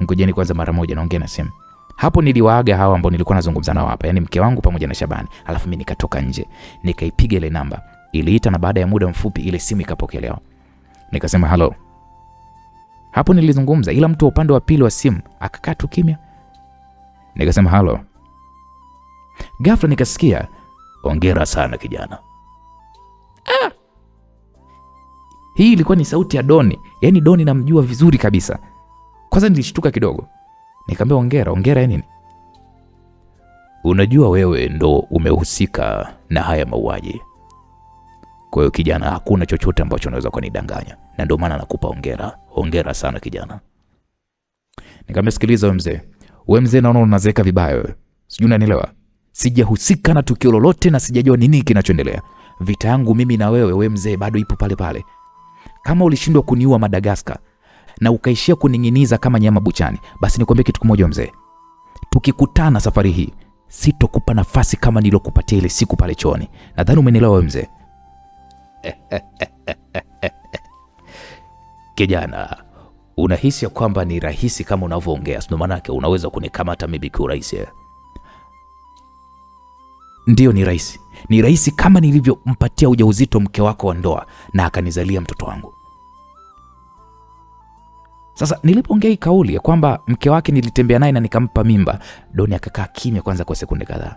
ngojeni kwanza mara moja naongea na simu. Hapo niliwaaga hawa ambao nilikuwa nazungumza nao hapa, yani mke wangu pamoja na Shabani. Alafu mimi nikatoka nje, nikaipiga ile namba. Iliita na baada ya muda mfupi ile simu ikapokelewa. Nikasema hello. Hapo nilizungumza ila mtu upande wa pili wa simu akakaa tu kimya. Nikasema hello. Ghafla nikasikia, hongera sana kijana. Hii ilikuwa ni sauti ya Doni. Yaani Doni namjua vizuri kabisa. Kwanza nilishtuka kidogo. Nikamwambia hongera ya nini? Unajua wewe ndo umehusika na haya mauaji. Kwa hiyo kijana, hakuna chochote ambacho unaweza kunidanganya. Na ndio maana nakupa hongera. Hongera sana kijana. Nikamwambia sikiliza wewe mzee. Wewe mzee naona unazeeka vibaya wewe. Sijui unanielewa? Sijahusika na tukio lolote na sijajua nini kinachoendelea. Vita yangu mimi na wewe mzee bado ipo pale pale. Kama ulishindwa kuniua Madagascar na ukaishia kuninginiza kama nyama buchani, basi nikwambie kitu kimoja mzee. Tukikutana safari hii, sitokupa nafasi kama nilokupatia ile siku pale chooni. Nadhani umenielewa wewe mzee. Kijana, unahisi ya kwamba ni rahisi kama unavyoongea? Sio maana yake unaweza kunikamata mimi kwa urahisi? Ndio, ni rahisi. Ni rahisi kama nilivyompatia ujauzito mke wako wa ndoa na akanizalia mtoto wangu. Sasa nilipoongea hii kauli ya kwamba mke wake nilitembea naye na nikampa mimba, Doni akakaa kimya kwanza kwa sekunde kadhaa.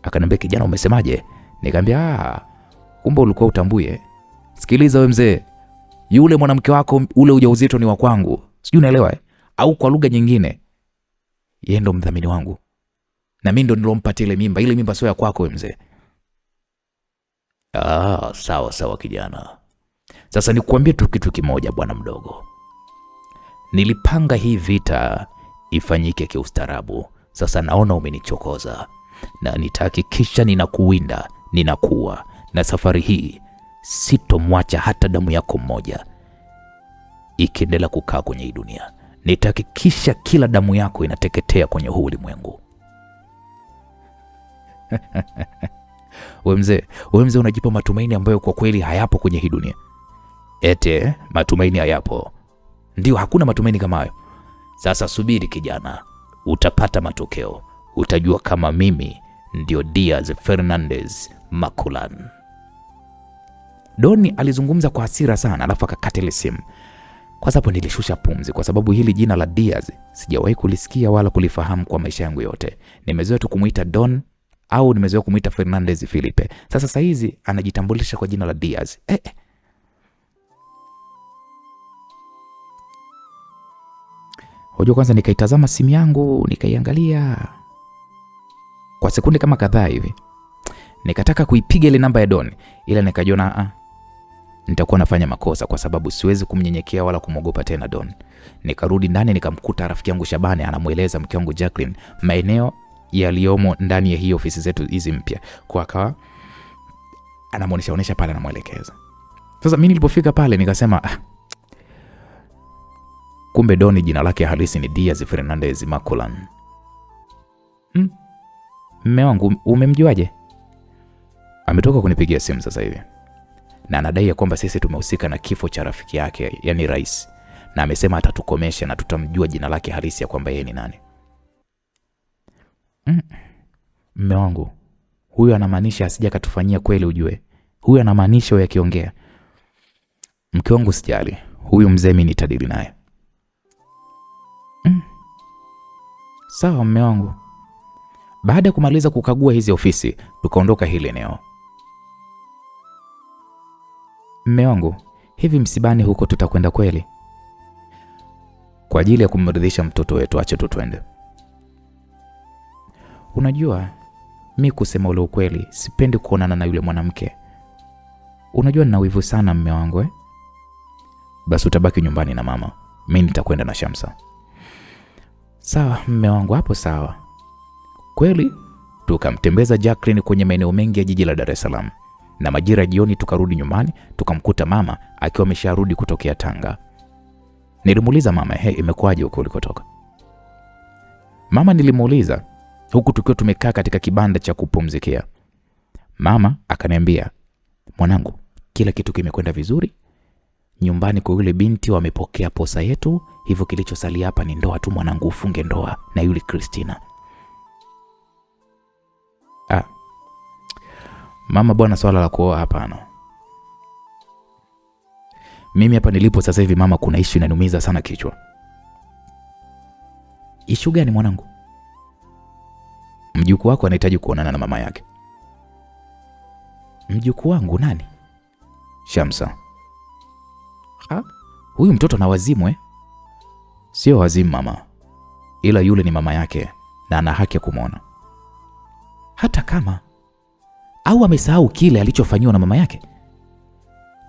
Akaniambia, kijana, umesemaje? Nikamwambia, kumbe ulikuwa utambue. Sikiliza wewe mzee, yule mwanamke wako ule ujauzito ni wa kwangu. Sijui unaelewa au kwa lugha nyingine, yeye ndo mdhamini wangu. Na mimi ndo nilompatia ile mimba. Ile mimba sio ya kwako wewe mzee. Sawa sawa kijana. Sasa nikuambie tu kitu kimoja bwana mdogo. Nilipanga hii vita ifanyike kiustaarabu. Sasa naona umenichokoza. Na nitahakikisha ninakuwinda, ninakuwa. Na safari hii sitomwacha hata damu yako mmoja ikiendelea kukaa kwenye hii dunia. Nitahakikisha kila damu yako inateketea kwenye huu ulimwengu. Wewe mzee unajipa matumaini ambayo kwa kweli hayapo kwenye hii dunia. Ete matumaini hayapo? Ndio, hakuna matumaini kama hayo. Sasa subiri kijana, utapata matokeo. Utajua kama mimi ndio Diaz Fernandez Maculan. Doni alizungumza kwa hasira sana, alafu akakata ile simu. Kwa sababu nilishusha pumzi, kwa sababu hili jina la Diaz sijawahi kulisikia wala kulifahamu kwa maisha yangu yote. Nimezoea tu kumuita Don au nimezoea kumuita Fernandez Felipe. Sasa hizi anajitambulisha kwa jina la Diaz. Hoja kwanza nikaitazama simu yangu, nikaiangalia kwa sekunde kama kadhaa hivi. Nikataka kuipiga ile namba ya Don, ila nikajiona nitakuwa nafanya makosa kwa sababu siwezi kumnyenyekea wala kumogopa tena Don. Nikarudi ndani nikamkuta rafiki yangu Shabani anamueleza mke wangu Jacqueline maeneo yaliyomo ndani ya hii ofisi zetu hizi mpya. Kwa akawa anamuonesha pale, anamuelekeza. Sasa mimi nilipofika pale nikasema kumbe Don jina lake halisi ni Diaz Fernandez Maculan. Mume wangu umemjuaje? Ametoka kunipigia simu sasa hivi. Na anadai kwamba sisi tumehusika na kifo cha rafiki yake, yani Rais. Na amesema atatukomesha na tutamjua jina lake halisi ya kwamba yeye ni nani. Mume wangu, huyu anamaanisha asija katufanyia kweli ujue. Huyu anamaanisha wewe akiongea. Mke wangu sijali. Huyu mzee mimi nitadili naye. Sawa mume wangu. Baada ya kumaliza kukagua hizi ofisi, tukaondoka hili eneo. Mume wangu, hivi msibani huko tutakwenda kweli? Kwa ajili ya kumridhisha mtoto wetu, acha tu twende. Unajua, mimi kusema ule ukweli, sipendi kuonana na yule mwanamke. Unajua nina wivu sana mume wangu Basi utabaki nyumbani na mama. Mimi nitakwenda na Shamsa. Sawa mume wangu, hapo sawa. Kweli tukamtembeza Jacqueline kwenye maeneo mengi ya jiji la Dar es Salaam. Na majira jioni tukarudi nyumbani, tukamkuta mama akiwa amesharudi kutokea Tanga. Nilimuuliza mama, imekuwaje huko ulikotoka? Mama nilimuuliza huku tukiwa tumekaa katika kibanda cha kupumzikia. Mama akaniambia, mwanangu, kila kitu kimekwenda vizuri. Nyumbani kwa yule binti wamepokea posa yetu, hivyo kilichosalia hapa ni ndoa tu mwanangu, ufunge ndoa na yule Christina. Mama bwana, swala la kuoa hapana. Mimi hapa nilipo sasa hivi mama, kuna issue inaniumiza sana kichwa. Issue gani mwanangu? Mjukuu wako anahitaji kuonana na mama yake. Mjukuu wangu nani? Shamsa. Huyu mtoto na wazimu Sio wazimu mama, ila yule ni mama yake na ana haki ya kumwona. Hata kama au amesahau kile alichofanyiwa na mama yake.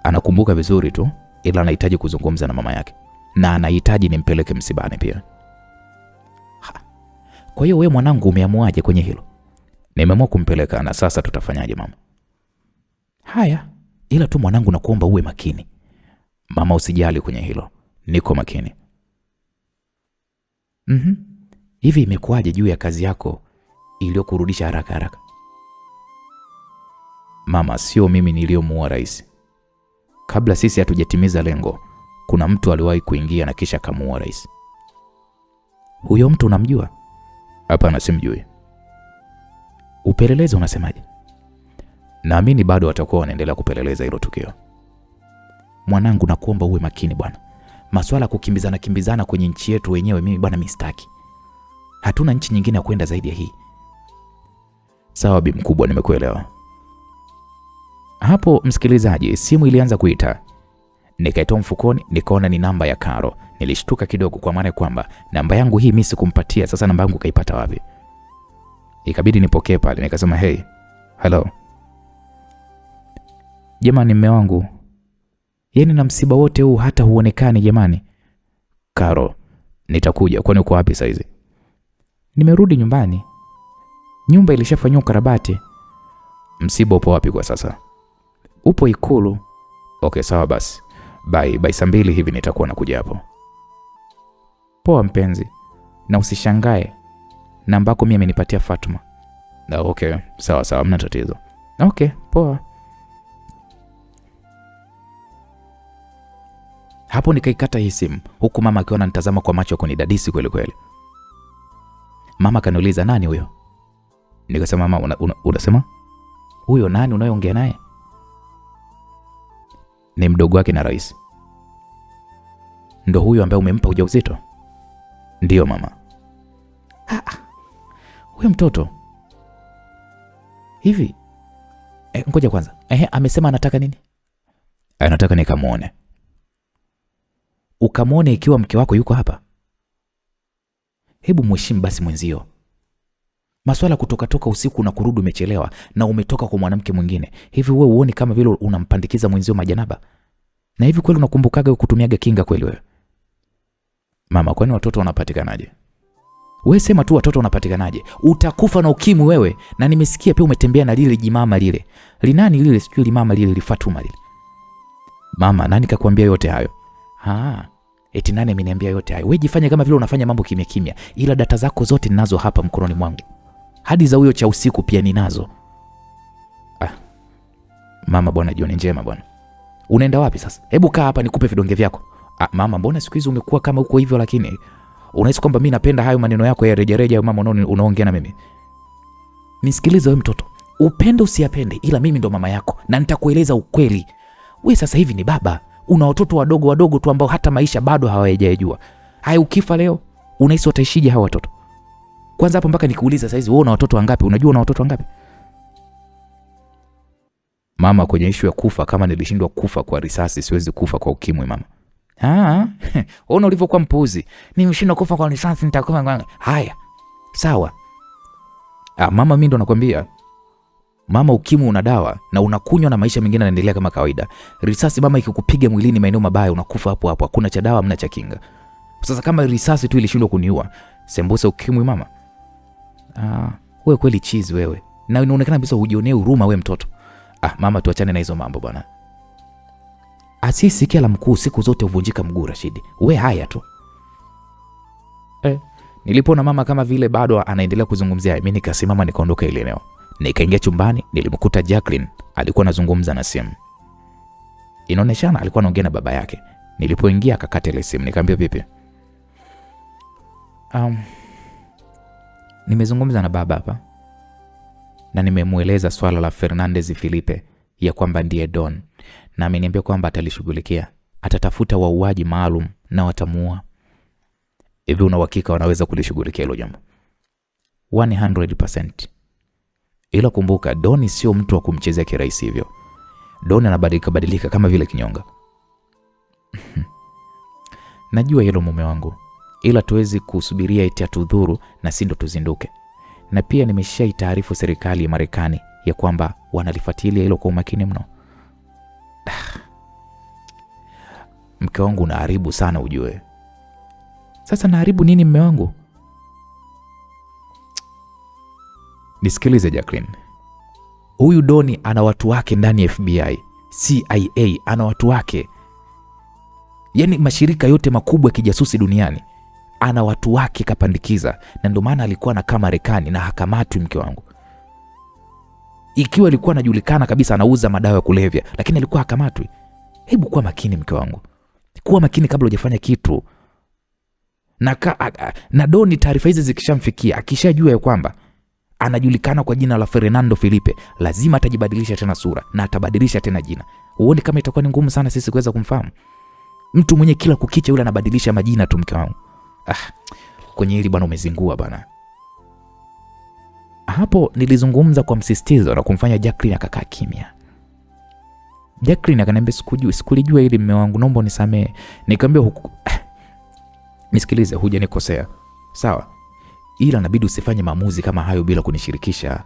Anakumbuka vizuri tu, ila anahitaji kuzungumza na mama yake na anahitaji nimpeleke msibani pia. Kwa hiyo wewe mwanangu umeamuaje kwenye hilo? Nimeamua kumpeleka na sasa tutafanyaje mama? Haya, ila tu mwanangu nakuomba uwe makini. Mama usijali kwenye hilo, niko makini. Hivi imekuwaje juu ya kazi yako iliyokurudisha haraka haraka? Mama, sio mimi niliyomuua rais. Kabla sisi hatujatimiza lengo, kuna mtu aliwahi kuingia na kisha akamuua rais. Huyo mtu unamjua? Hapana, simjui. Upelelezi unasemaje? Naamini bado watakuwa wanaendelea kupeleleza hilo tukio. Mwanangu, nakuomba uwe makini bwana. Masuala kukimbizana kwenye nchi yetu wenyewe mimi bwana mistaki. Hatuna nchi nyingine ya kwenda zaidi ya hii. Sawa bi mkubwa, nimekuelewa. Hapo msikilizaji, simu ilianza kuita. Nikaitoa mfukoni, nikaona ni namba ya Karo. Nilishtuka kidogo kwa maana kwamba namba yangu hii mimi sikumpatia, sasa namba yangu kaipata wapi? Ikabidi nipokee pale, nikasema hey, hello. Jamani mume wangu, yaani na msiba wote huu hata huonekani jamani. Karo, nitakuja. Kwani uko wapi saizi? Nimerudi nyumbani. Nyumba ilishafanywa ukarabati. Msiba upo wapi kwa sasa? Upo Ikulu. Okay, sawa basi. Bye saa 2 hivi nitakuwa nakuja hapo. Poa mpenzi. Na usishangae namba yako mimi amenipatia Fatuma. Na okay, sawa, hamna tatizo. Okay, poa. Hapo nikaikata hii simu, huku mama akiwa ananitazama kwa macho kunidadisi kweli kweli. Mama kaniuliza, nani huyo? Nikasema mama, unasema? Huyo nani unayeongea naye? Ni mdogo wake na rais. Ndio huyo ambaye umempa ujauzito? Ndio mama. Huyo mtoto. Hivi. Ngoja kwanza. Amesema anataka nini? Anataka nikamuone. Ukamuone ikiwa mke wako yuko hapa? Hebu mheshimu basi mwenzio. Masuala kutoka usiku na kurudi umechelewa na umetoka kwa mwanamke mwingine. Hivi wewe uone kama vile unampandikiza mwenzio majanaba? Na hivi kweli unakumbukaga kutumiaga kinga kweli wewe? Mama, kwani watoto wanapatikanaje? Wewe sema tu watoto wanapatikanaje? Utakufa na ukimwi wewe. Na nimesikia pia umetembea na lile jimama lile. Linani lile, sijui limama lile, lifatuma lile. Mama, nani kakwambia yote hayo? Eti nani ameniambia yote hayo? Wewe jifanye kama vile unafanya mambo kimya kimya, ila data zako zote ninazo hapa mkononi mwangu. Hadi za huyo cha usiku pia ninazo. Mama bwana, jioni njema bwana. Unaenda wapi sasa? Hebu kaa hapa nikupe vidonge vyako. Mama, mbona siku hizi umekuwa kama uko hivyo lakini unahisi kwamba mimi napenda hayo maneno yako ya rejareja mama unaongea na mimi? Nisikilize wewe mtoto. Upende usiyapende, ila mimi ndo mama yako na nitakueleza ukweli. Wewe sasa hivi ni baba. Una watoto wadogo tu ambao hata maisha bado hawajajua. Hai, ukifa leo unahisi wataishije hawa watoto? Kwanza hapo mpaka nikuuliza saizi wewe una watoto wangapi? Unajua una watoto wangapi? Mama, kwenye issue ya kufa, kama nilishindwa kufa kwa risasi siwezi kufa kwa ukimwi mama. Ona ulivyokuwa mpuzi. Nimeshindwa kufa kwa risasi nitakufa kwa. Haya. Sawa. Mama, mimi ndo nakwambia. Mama, ukimwi una dawa na unakunywa na maisha mengine yanaendelea kama kawaida. Risasi mama ikikupiga mwilini maeneo mabaya unakufa hapo hapo. Hakuna cha dawa, hamna cha kinga. Sasa kama risasi tu ilishindwa kuniua, sembuse ukimwi mama? Wewe kweli cheese wewe. Na inaonekana kabisa hujionee huruma wewe mtoto. Mama, tuachane na hizo mambo bwana. Asisi kila mkuu siku zote uvunjika mguu Rashidi. We haya tu. Nilipoona mama kama vile bado anaendelea kuzungumzia, mimi nikasimama nikaondoka ile eneo. Nikaingia chumbani, nilimkuta Jacqueline alikuwa anazungumza na simu. Inaonekana alikuwa anaongea na baba yake. Nilipoingia akakata ile simu, nikamwambia vipi? Nimezungumza na baba hapa na nimemueleza swala la Fernandez Felipe ya kwamba ndiye Don, na ameniambia kwamba atalishughulikia. Atatafuta wauaji maalum na watamuua. Hivi una uhakika wanaweza kulishughulikia hilo jambo? 100%. Ila kumbuka, Don sio mtu wa kumchezea kirahisi hivyo. Don anabadilika kama vile kinyonga. Najua hilo mume wangu, ila tuwezi kusubiria eti atudhuru na si ndo tuzinduke. Na pia nimeshaitaarifu serikali ya Marekani ya kwamba wanalifuatilia hilo kwa umakini mno. Mke wangu unaharibu sana ujue. Sasa naharibu nini mume wangu? Nisikilize Jacqueline. Huyu Doni ana watu wake ndani ya FBI, CIA, ana watu wake. Yaani mashirika yote makubwa ya kijasusi duniani ana watu wake kapandikiza, na ndio maana alikuwa anakaa Marekani na hakamatwi mke wangu. Ikiwa alikuwa anajulikana kabisa anauza madawa ya kulevya, lakini alikuwa hakamatwi. Hebu kuwa makini mke wangu. kuwa makini kabla hujafanya kitu. Na Doni taarifa hizi zikishamfikia, akishajua ya kwamba anajulikana kwa jina la Fernando Felipe, lazima atajibadilisha tena sura na atabadilisha tena jina. Uone kama itakuwa ni ngumu sana sisi kuweza kumfahamu mtu mwenye kila kukicha yule anabadilisha majina tu, mke wangu. Kwenye hili bwana umezingua bwana. Hapo nilizungumza kwa msisitizo na kumfanya Jacqueline akakaa kimya. Jacqueline akaniambia sikulijua hili mume wangu, naomba unisamee. Nikamwambia nisikilize, hujanikosea. Sawa? Ila inabidi usifanye maamuzi kama hayo bila kunishirikisha.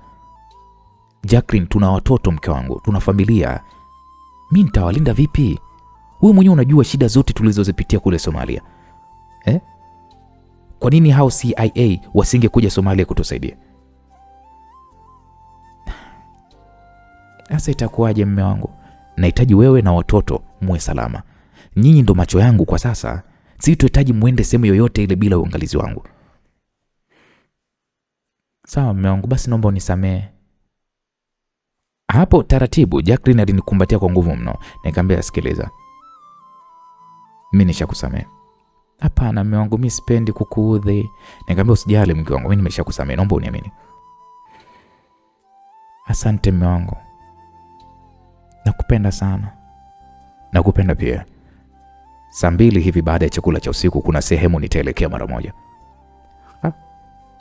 Jacqueline, tuna watoto mke wangu, tuna familia. Mimi nitawalinda vipi? Wewe mwenyewe unajua shida zote tulizozipitia kule Somalia. Kwa nini hao CIA wasingekuja Somalia kutusaidia? Sasa itakuwaje mume wangu? Nahitaji wewe na watoto muwe salama. Nyinyi ndo macho yangu kwa sasa. Sitohitaji muende sehemu yoyote ile bila uangalizi wangu. Sawa mume wangu, basi naomba unisamee. Hapo taratibu Jacqueline alinikumbatia kwa nguvu mno. Nikamwambia sikiliza, mimi nishakusamea. Hapana mume wangu, mimi sipendi kukuudhi. Nikamwambia usijali mke wangu, mimi nimeshakusamea, naomba uniamini. Asante mume wangu. Nakupenda sana. Nakupenda pia. 2:00 hivi baada ya chakula cha usiku kuna sehemu nitaelekea mara moja.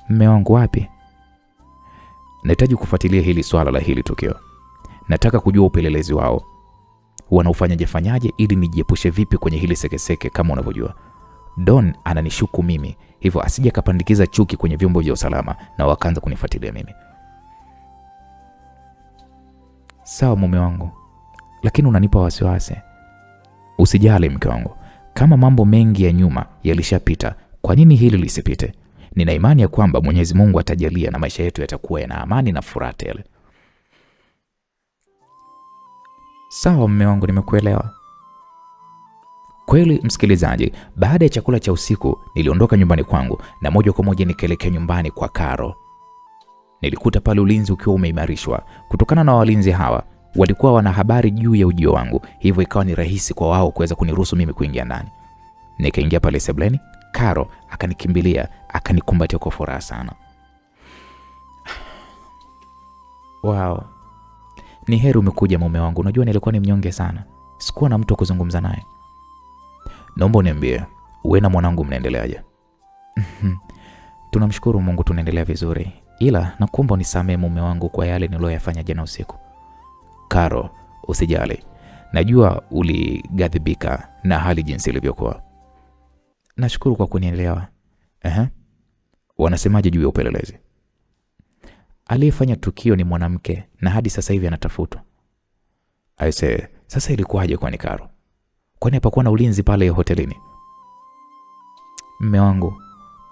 Mume wangu wapi? Nahitaji kufuatilia hili swala la hili tukio. Nataka kujua upelelezi wao. Wanaufanyaje ili nijiepushe vipi kwenye hili sekeseke. Kama unavyojua Don ananishuku mimi, hivyo asije kapandikiza chuki kwenye vyombo vya usalama na wakaanza kunifuatilia mimi. Sawa mume wangu, lakini unanipa wasiwasi. Usijali mke wangu, kama mambo mengi ya nyuma yalishapita, kwa nini hili lisipite? Nina imani ya kwamba Mwenyezi Mungu atajalia na maisha yetu yatakuwa yana amani na furaha tele. Sawa mume wangu, nimekuelewa. Kweli msikilizaji, baada ya chakula cha usiku niliondoka nyumbani kwangu na moja kwa moja nikaelekea nyumbani kwa Karo. Nilikuta pale ulinzi ukiwa umeimarishwa. Kutokana na walinzi hawa walikuwa wana habari juu ya ujio wangu, hivyo ikawa ni rahisi kwa wao kuweza kuniruhusu mimi kuingia ndani. Nikaingia pale sebleni, Karo akanikimbilia, akanikumbatia kwa furaha sana. Wow. Ni heri umekuja mume wangu. Unajua nilikuwa ni mnyonge sana. Sikuwa na mtu kuzungumza naye. Naomba uniambie, wewe na mwanangu mnaendeleaje? Tunamshukuru Mungu tunaendelea vizuri. Ila nakuomba unisamee mume wangu kwa yale niliyoyafanya jana usiku. Karo, usijali. Najua uligadhibika na hali jinsi ilivyokuwa. Nashukuru kwa kunielewa. Wanasemaje juu ya upelelezi? Aliyefanya tukio ni mwanamke na hadi sasa hivi anatafutwa. Aise, sasa ilikuwaje kwani Karo? Kwani hapakuwa na ulinzi pale hotelini? Mume wangu,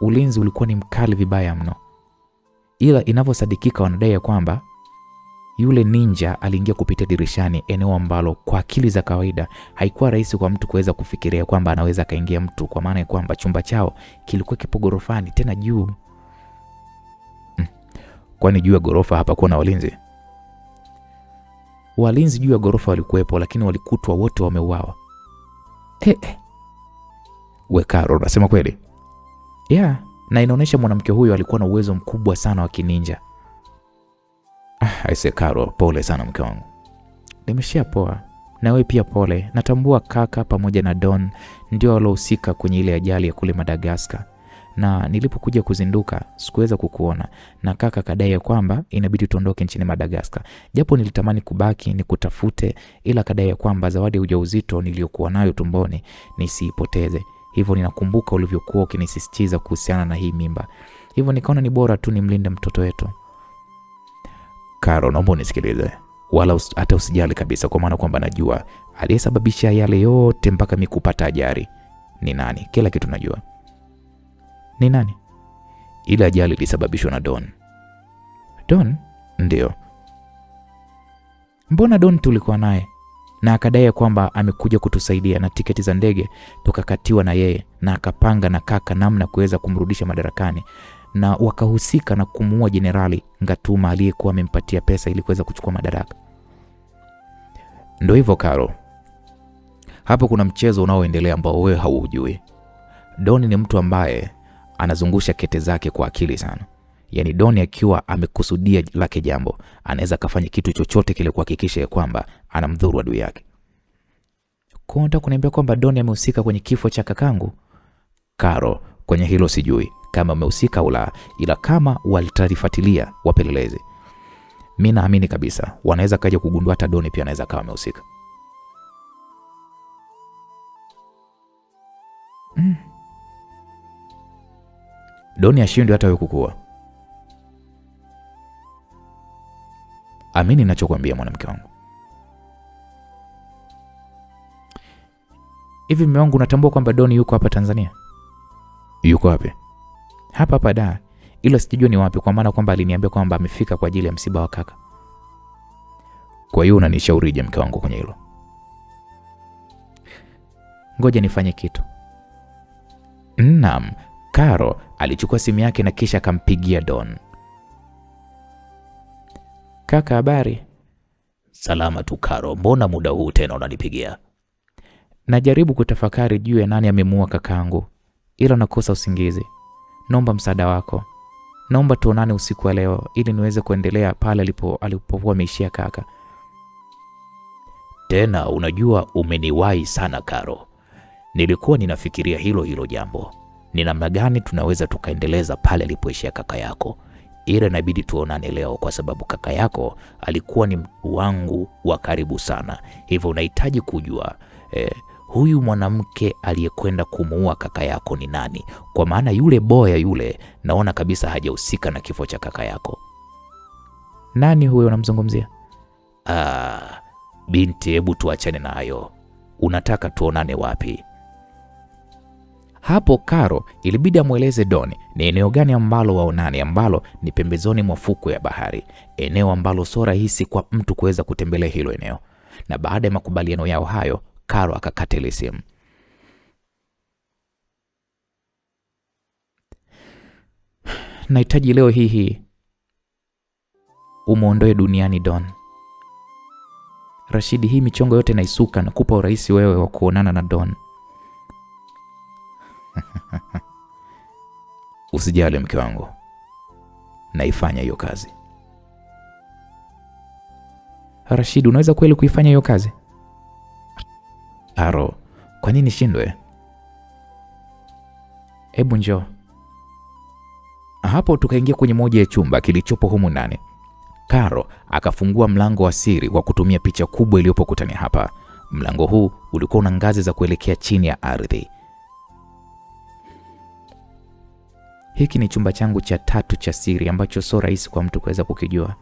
ulinzi ulikuwa ni mkali vibaya mno. Ila inavyosadikika wanadai ya kwamba yule ninja aliingia kupitia dirishani, eneo ambalo kwa akili za kawaida haikuwa rahisi kwa mtu kuweza kufikiria kwamba anaweza kaingia mtu, kwa maana ya kwamba chumba chao kilikuwa kipo gorofani tena juu. Kwani juu ya gorofa hapakuwa na walinzi? Walinzi juu ya gorofa walikuwepo, lakini walikutwa wote wameuawa. We Karo, unasema kweli? Yeah, na inaonyesha mwanamke huyo alikuwa na uwezo mkubwa sana wa kininja. Aise Karo, pole sana mke wangu. Nimeshia poa. Na wewe pia pole. Natambua kaka pamoja na Don ndio walohusika kwenye ile ajali ya kule Madagascar. Na nilipokuja kuzinduka sikuweza kukuona, na kaka kadai kwamba inabidi tuondoke nchini Madagascar. Japo nilitamani kubaki nikutafute, ila kadai kwamba zawadi ya ujauzito niliyokuwa nayo tumboni nisiipoteze. Hivyo ninakumbuka ulivyokuwa ukinisisitiza kuhusiana na hii mimba. Hivyo nikaona ni bora tu nimlinde mtoto wetu. Karo, naomba unisikilize. Wala hata usijali kabisa, kwa maana kwamba najua aliyesababisha yale yote mpaka mimi kupata ajali ni nani. Kila kitu najua. Ni nani? Ile ajali ilisababishwa na Don. Don? Ndio. Mbona Don tulikuwa naye na akadai kwamba amekuja kutusaidia na tiketi za ndege tukakatiwa na yeye, na akapanga na kaka namna kuweza kumrudisha madarakani, na wakahusika na kumuua Jenerali Ngatuma aliyekuwa amempatia pesa ili kuweza kuchukua madaraka. Ndio hivyo Karo. Hapo kuna mchezo unaoendelea ambao wewe haujui. Don ni mtu ambaye anazungusha kete zake kwa akili sana. Yaani Don akiwa amekusudia lake jambo, anaweza kufanya kitu chochote kile kuhakikisha kwamba anamdhuru adui yake. Kwa nini kuniambia kwamba Don amehusika kwenye kifo cha kakangu? Karo, kwenye hilo sijui kama amehusika au la, ila kama walitarifuatilia wapelelezi, mimi naamini kabisa wanaweza kaja kugundua hata Don pia anaweza kama amehusika. Don ashindwe hata wewe kukua. Amini ninachokuambia mwanamke wangu. Hivi mume wangu, unatambua kwamba Don yuko hapa Tanzania? Yuko wapi? Hapa Dar. Ila sijui ni wapi, kwa maana kwamba aliniambia kwamba amefika kwa ajili ya msiba wa kaka. Kwa hiyo unanishaurije mke wangu kwenye hilo? Ngoja nifanye kitu. Naam, Karo alichukua simu yake na kisha akampigia Don. Kaka, habari? Salama tu Karo, mbona muda huu tena unanipigia? Najaribu kutafakari juu ya nani amemuua kakangu, ila nakosa usingizi. Naomba msaada wako. Naomba tuonane usiku wa leo ili niweze kuendelea pale alipokuwa ameishia kaka. Tena unajua umeniwahi sana Karo. Nilikuwa ninafikiria hilo jambo. Ni namna gani tunaweza tukaendeleza pale alipoishia kaka yako. Ila inabidi tuonane leo kwa sababu kaka yako alikuwa ni mtu wangu wa karibu sana. Hivyo unahitaji kujua huyu mwanamke aliyekwenda kumuua kaka yako ni nani? Kwa maana yule boya yule naona kabisa hajahusika na kifo cha kaka yako. Nani huyo unamzungumzia? Binti, hebu tuachane na hayo. Unataka tuonane wapi? Hapo Karo ilibidi amueleze Don ni eneo gani ambalo waonane, ambalo ni pembezoni mwa fukwe ya bahari, eneo ambalo sio rahisi kwa mtu kuweza kutembelea hilo eneo. Na baada ya makubaliano yao hayo, Karo akakata ile simu. Nahitaji leo hii umuondoe duniani Don. Rashidi, hii michongo yote naisuka na kupa urahisi wewe wa kuonana na Don. Usijali mke wangu, naifanya hiyo kazi. Rashidi, unaweza kweli kuifanya hiyo kazi? Karo, kwa nini shindwe? Hebu njoo. Hapo tukaingia kwenye moja ya chumba kilichopo humu ndani. Karo akafungua mlango wa siri kwa kutumia picha kubwa iliyopo kutani hapa. Mlango huu ulikuwa una ngazi za kuelekea chini ya ardhi. Hiki ni chumba changu cha 3 cha siri ambacho sio rahisi kwa mtu kuweza kukijua.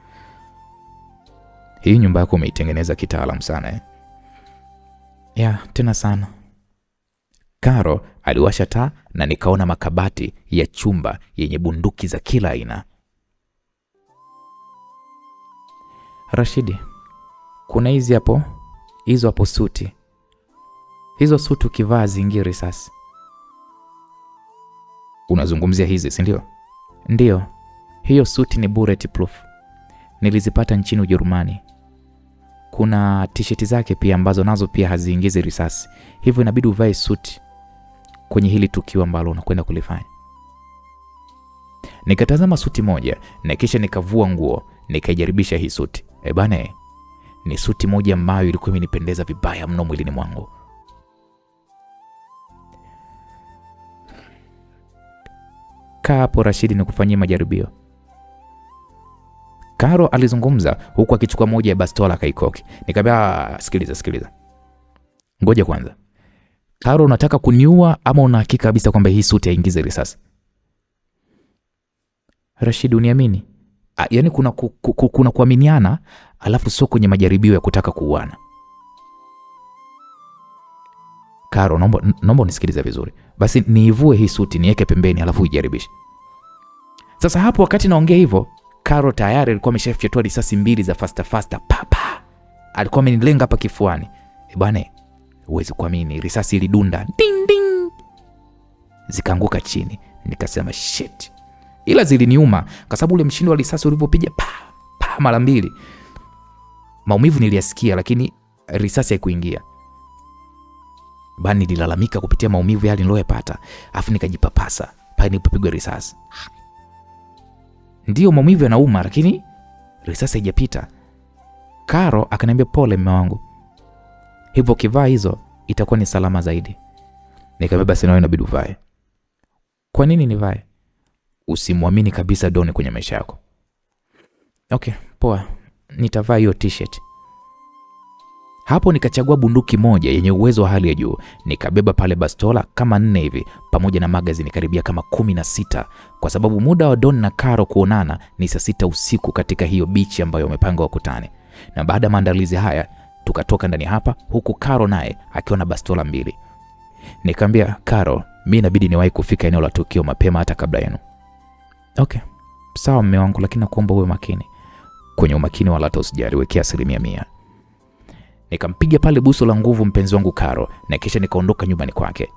Hii nyumba yako umeitengeneza kitaalamu sana eh? Ya, tena sana. Karo aliwasha taa na nikaona makabati ya chumba yenye bunduki za kila aina. Rashidi, kuna hizo hapo suti. Hizo suti ukivaa zingi risasi. Unazungumzia hizi, si ndio? Ndio. Hiyo suti ni bulletproof. Nilizipata nchini Ujerumani. Kuna t-shirt zake pia ambazo nazo pia haziingizi risasi. Hivyo inabidi uvae suti kwenye hili tukio ambalo unakwenda kulifanya. Nikatazama suti moja na kisha nikavua nguo, nikaijaribisha hii suti. Bane, ni suti moja ambayo ilikuwa imenipendeza vibaya mno mwilini mwangu. Kaa hapo Rashidi, nikufanyie majaribio. Karo alizungumza huku akichukua moja ya bastola akaikoki. Nikamwambia sikiliza. Ngoja kwanza. Karo, unataka kuniua ama una hakika kabisa kwamba hii suti haingize risasi? Rashidi, uniamini? Yaani kuna kuaminiana alafu sio kwenye majaribio ya kutaka kuuana. Karo, naomba unisikilize vizuri. Basi niivue hii suti niweke pembeni alafu ijaribishe. Sasa hapo wakati naongea hivyo, Karo tayari alikuwa ameshafyatua risasi 2 za faster papa. Alikuwa amenilenga hapa kifuani. Bwana, huwezi kuamini, risasi ilidunda ding ding, zikaanguka chini. Nikasema shit. Ila ziliniuma kwa sababu ule mshindo wa risasi ulivyopiga pa mara 2. Maumivu niliyasikia lakini risasi haikuingia. Bani nililalamika kupitia maumivu yale niliyopata, afu nikajipapasa pale nilipopigwa risasi. Ndio maumivu yanauma, lakini risasi haijapita. Karo akaniambia pole mume wangu, hivyo kivaa hizo itakuwa ni salama zaidi. Nikamwambia basi nawe inabidi uvae. Kwa nini nivae? Usimwamini kabisa Don kwenye maisha yako. Okay, poa, nitavaa hiyo t-shirt. Hapo nikachagua bunduki moja yenye uwezo wa hali ya juu, nikabeba pale bastola kama 4 hivi pamoja na magazini karibia kama 16, kwa sababu muda wa Don na Karo kuonana ni saa 6 usiku katika hiyo beach ambayo wamepanga wakutane. Na baada ya maandalizi haya tukatoka ndani hapa, huku Karo naye akiwa na bastola 2. Nikamwambia Karo, mimi inabidi niwahi kufika eneo la tukio mapema hata kabla yenu. Okay, sawa mume wangu, lakini nakuomba uwe makini. Kwenye umakini wala hata usijali, wekea 100%. Nikampiga pale buso la nguvu mpenzi wangu Karo, na kisha nikaondoka nyumbani kwake.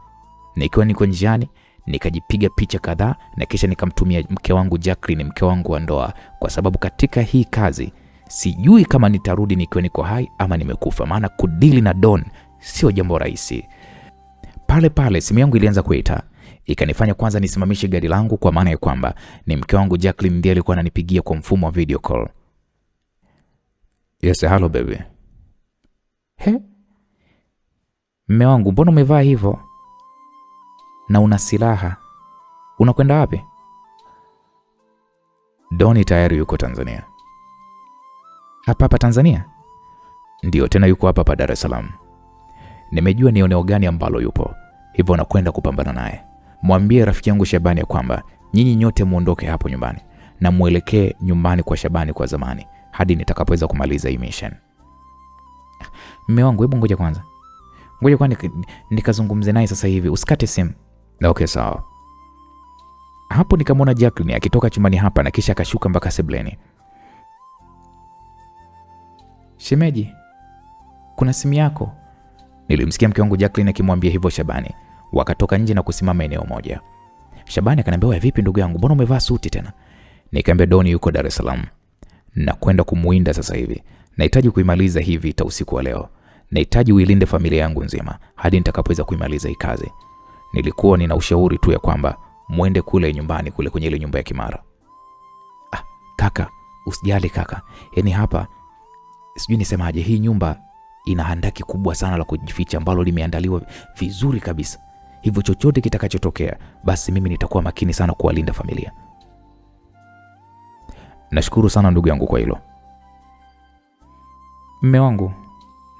Nikiwa niko njiani, nikajipiga picha kadhaa, na kisha nikamtumia mke wangu Jacqueline, mke wangu wa ndoa, kwa sababu katika hii kazi sijui kama nitarudi nikiwa niko hai ama nimekufa, maana kudili na Don sio jambo rahisi. Pale simu yangu ilianza kuita, ikanifanya kwanza nisimamishe gari langu, kwa maana ya kwamba ni mke wangu Jacqueline ndiye alikuwa ananipigia kwa mfumo wa video call. Yes, hello baby. He? Mume wangu, mbona umevaa hivyo? Na una silaha. Unakwenda wapi? Doni tayari yuko Tanzania. Hapa Tanzania? Ndio, tena yuko hapa Dar es Salaam. Nimejua ni eneo gani ambalo yupo, hivyo nakwenda kupambana naye. Mwambie rafiki yangu Shabani ya kwamba nyinyi nyote muondoke hapo nyumbani na muelekee nyumbani kwa Shabani kwa zamani hadi nitakapoweza kumaliza hii mission. Mume wangu, hebu ngoja kwanza. Ngoja kwani nikazungumze naye sasa hivi, usikate simu. Okay, sawa. Hapo nikamwona Jacqueline akitoka chumbani hapa na kisha akashuka mpaka sebleni. Shemeji, kuna simu yako. Nilimsikia mke wangu Jacqueline akimwambia hivyo Shabani. Wakatoka nje na kusimama eneo moja. Shabani akaniambia, "Wewe vipi ndugu yangu? Mbona umevaa suti tena?" Nikamwambia Doni yuko Dar es Salaam na kwenda kumuinda sasa hivi. Nahitaji kuimaliza hii vita usiku wa leo. Nahitaji uilinde familia yangu nzima hadi nitakapoweza kuimaliza hii kazi. Nilikuwa nina ushauri tu ya kwamba muende kule nyumbani kule kwenye ile nyumba ya Kimara. Kaka, usijali kaka. Yaani hapa sijui nisemaje, hii nyumba ina handaki kubwa sana la kujificha ambalo limeandaliwa vizuri kabisa. Hivyo chochote kitakachotokea, basi mimi nitakuwa makini sana kuwalinda familia. Nashukuru sana ndugu yangu kwa hilo. Mume wangu,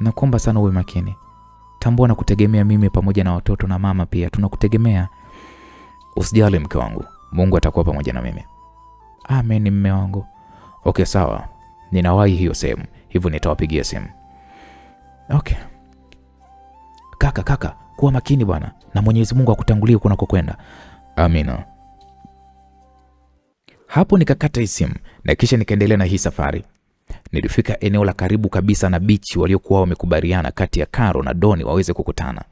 nakuomba sana uwe makini. Tambua na kutegemea mimi pamoja na watoto na mama pia tunakutegemea. Usijali mke wangu, Mungu atakuwa pamoja na mimi. Amen mume wangu. Okay, sawa. Ninawahi hiyo sehemu, hivyo nitawapigia simu. Okay. Kaka, kuwa makini bwana, na Mwenyezi Mungu akutangulie kunakokwenda. Amina. Hapo nikakata simu na kisha nikaendelea na hii safari. Nilifika eneo la karibu kabisa na beach waliokuwa wamekubaliana kati ya Karo na Doni waweze kukutana.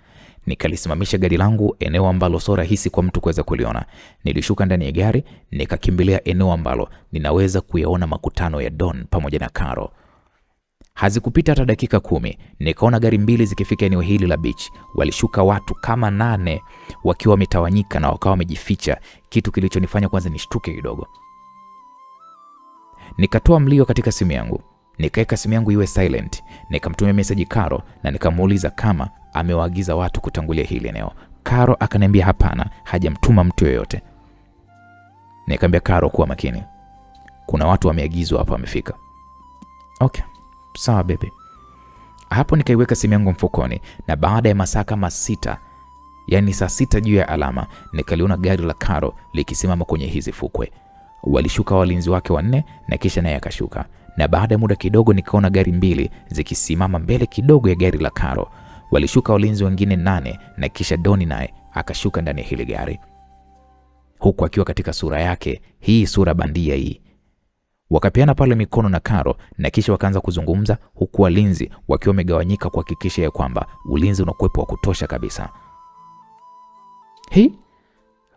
Nikalisimamisha gari langu eneo ambalo sio rahisi kwa mtu kuweza kuliona. Nilishuka ndani ya gari, nikakimbilia eneo ambalo ninaweza kuyaona makutano ya Don pamoja na Karo. Hazikupita hata dakika 10, nikaona gari 2 zikifika eneo hili la beach. Walishuka watu kama 8 wakiwa wametawanyika na wakawa wamejificha, kitu kilichonifanya kwanza nishtuke kidogo. Nikatoa mlio katika simu yangu, nikaeka simu yangu iwe silent, nikamtumia message Karo na nikamuuliza kama amewaagiza watu kutangulia hili eneo. Karo akaniambia hapana, hajamtuma mtu yoyote. Nikamwambia Karo kuwa makini, kuna watu wameagizwa hapa wamefika. Okay, sawa baby. Hapo nikaiweka simu yangu mfukoni na baada ya masaa kama 6, yani saa 6 juu ya alama, nikaliona gari la Karo likisimama kwenye hizi fukwe. Walishuka walinzi wake 4 na kisha naye akashuka. Na baada ya muda kidogo nikaona gari 2 zikisimama mbele kidogo ya gari la Karo. Walishuka walinzi wengine 8 na kisha Doni naye akashuka ndani ya hili gari, huku akiwa katika sura yake hii, sura bandia hii. Wakapeana pale mikono na Karo na kisha wakaanza kuzungumza, huku walinzi wakiwa wamegawanyika kuhakikisha ya kwamba ulinzi unakuwepo wa kutosha kabisa.